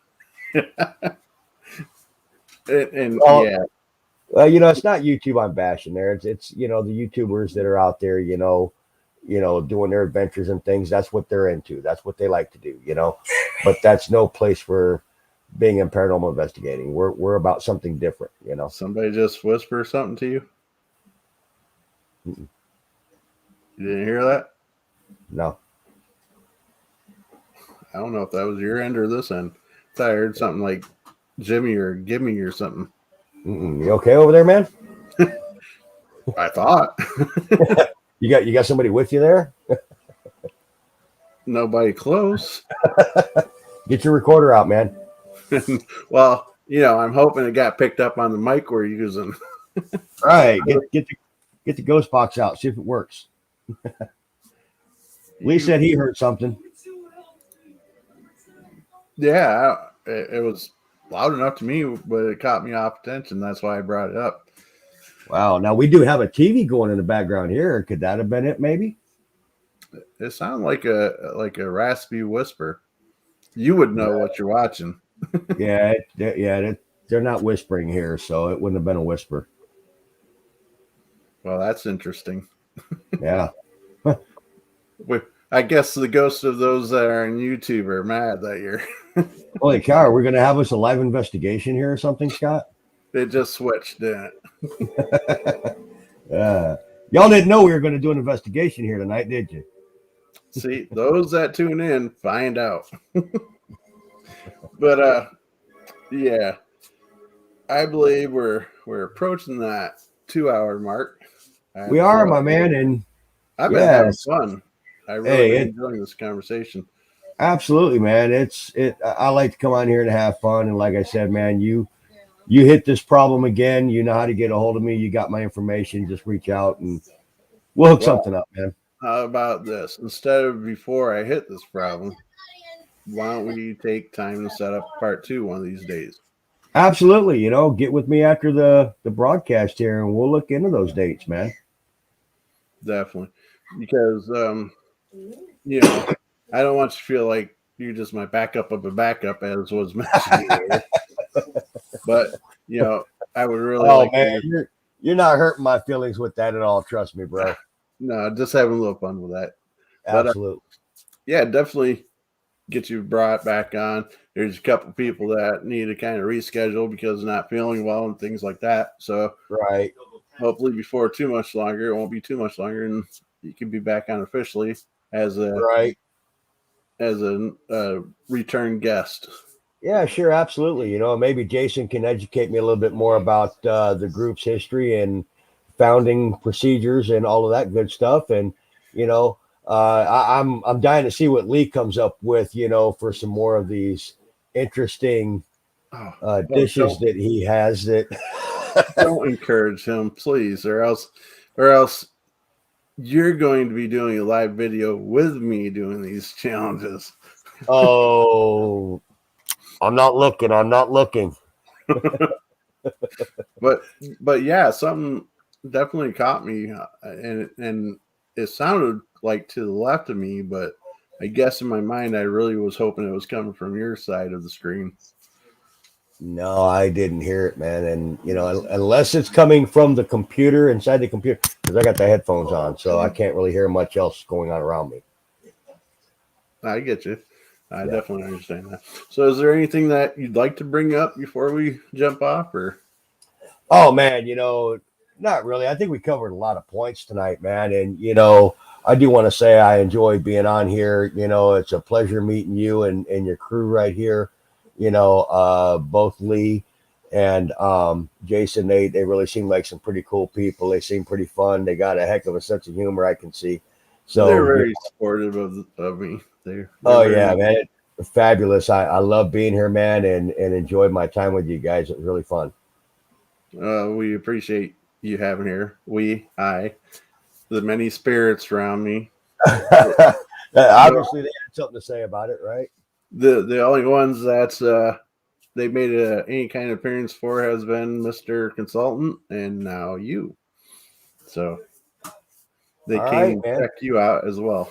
Well, it's not YouTube I'm bashing there. It's the YouTubers that are out there, doing their adventures and things. That's what they're into. That's what they like to do, but that's no place for being in paranormal investigating. We're about something different, Somebody just whisper something to you? You didn't hear that? No. I don't know if that was your end or this end. I heard something like Jimmy or Gimme or something. You okay over there, man? I thought. You got somebody with you there? Nobody close. Get your recorder out, man. Well, I'm hoping it got picked up on the mic we're using. Right. Get the ghost box out. See if it works. Lee said he heard something. Yeah, it was loud enough to me, but it caught me off attention. That's why I brought it up. Wow. Now we do have a TV going in the background here. Could that have been it? Maybe. It sounded like a raspy whisper. You would know what you're watching. Yeah. They're not whispering here, so it wouldn't have been a whisper. Well, that's interesting. Yeah. I guess the ghosts of those that are on YouTube are mad that you're. Holy cow! Are we going to have us a live investigation here or something, Scott? They just switched, didn't it? Y'all didn't know we were going to do an investigation here tonight, did you? See, those that tune in find out. But yeah, I believe we're approaching that 2-hour mark. We are, my man, and I've been having fun. I really enjoying this conversation. Absolutely, man. I like to come on here and have fun, and like I said, man, you hit this problem again. You know how to get a hold of me. You got my information. Just reach out, and we'll hook something up, man. How about this? Instead of before I hit this problem, why don't we take time to set up part 2 one of these days? Absolutely. Get with me after the broadcast here, and we'll look into those dates, man. Definitely. Because, I don't want you to feel like you're just my backup of a backup, as was mentioned earlier. But, I would really like man, you're not hurting my feelings with that at all. Trust me, bro. No, just having a little fun with that. Absolutely. But, definitely get you brought back on. There's a couple people that need to kind of reschedule because they're not feeling well and things like that. So, right. Hopefully before too much longer, it won't be too much longer, and you can be back on officially as a return guest. Yeah, sure, absolutely. Maybe Jason can educate me a little bit more about the group's history and founding procedures and all of that good stuff. And I'm dying to see what Lee comes up with. For some more of these interesting dishes that he has. That don't encourage him, please, or else you're going to be doing a live video with me doing these challenges. Oh, I'm not looking. But yeah, something definitely caught me, and it sounded like to the left of me, but I guess in my mind I really was hoping it was coming from your side of the screen. No, I didn't hear it, man. And unless it's coming from the computer, inside the computer, because I got the headphones on, so I can't really hear much else going on around me. I get you. I definitely understand that. So is there anything that you'd like to bring up before we jump off, or? Oh man, not really. I think we covered a lot of points tonight, man. And I do want to say I enjoy being on here. It's a pleasure meeting you and your crew right here. Both Lee and Jason, they really seem like some pretty cool people. They seem pretty fun. They got a heck of a sense of humor, I can see. So they're very supportive of me. They're yeah, man. Fabulous. I love being here, man, and enjoyed my time with you guys. It was really fun. We appreciate you having here. The many spirits around me. Obviously, they had something to say about it, right? The only ones that they made any kind of appearance for has been Mr. Consultant and now you. So they came and check you out as well.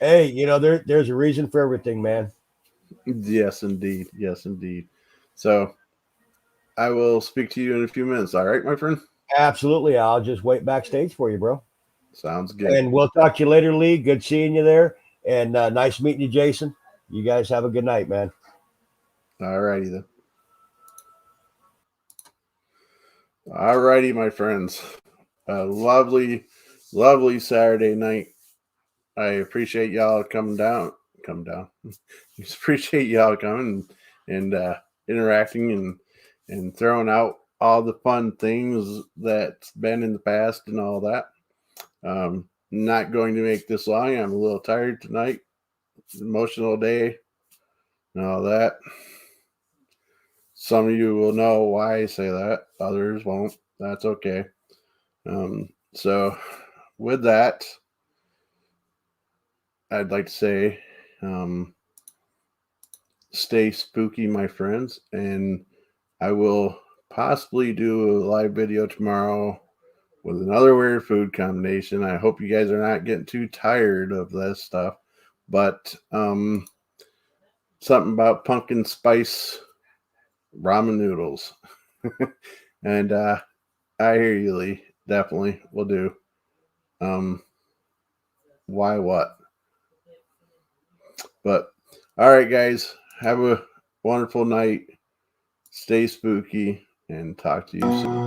Hey, there's a reason for everything, man. Yes, indeed. Yes, indeed. So I will speak to you in a few minutes. All right, my friend? Absolutely. I'll just wait backstage for you, bro. Sounds good. And we'll talk to you later, Lee. Good seeing you there. And nice meeting you, Jason. You guys have a good night, man. All righty then. All righty, my friends. A lovely, lovely Saturday night. I appreciate y'all coming down. Just appreciate y'all coming and interacting and throwing out all the fun things that's been in the past and all that. Not going to make this long. I'm a little tired tonight. Emotional day and all that. Some of you will know why I say that. Others won't. that's okay. So with that, I'd like to say, stay spooky, my friends, and I will possibly do a live video tomorrow with another weird food combination. I hope you guys are not getting too tired of this stuff, but something about pumpkin spice ramen noodles. And I hear you, Lee. Definitely will do. Why what? But all right, guys, have a wonderful night. Stay spooky and talk to you soon.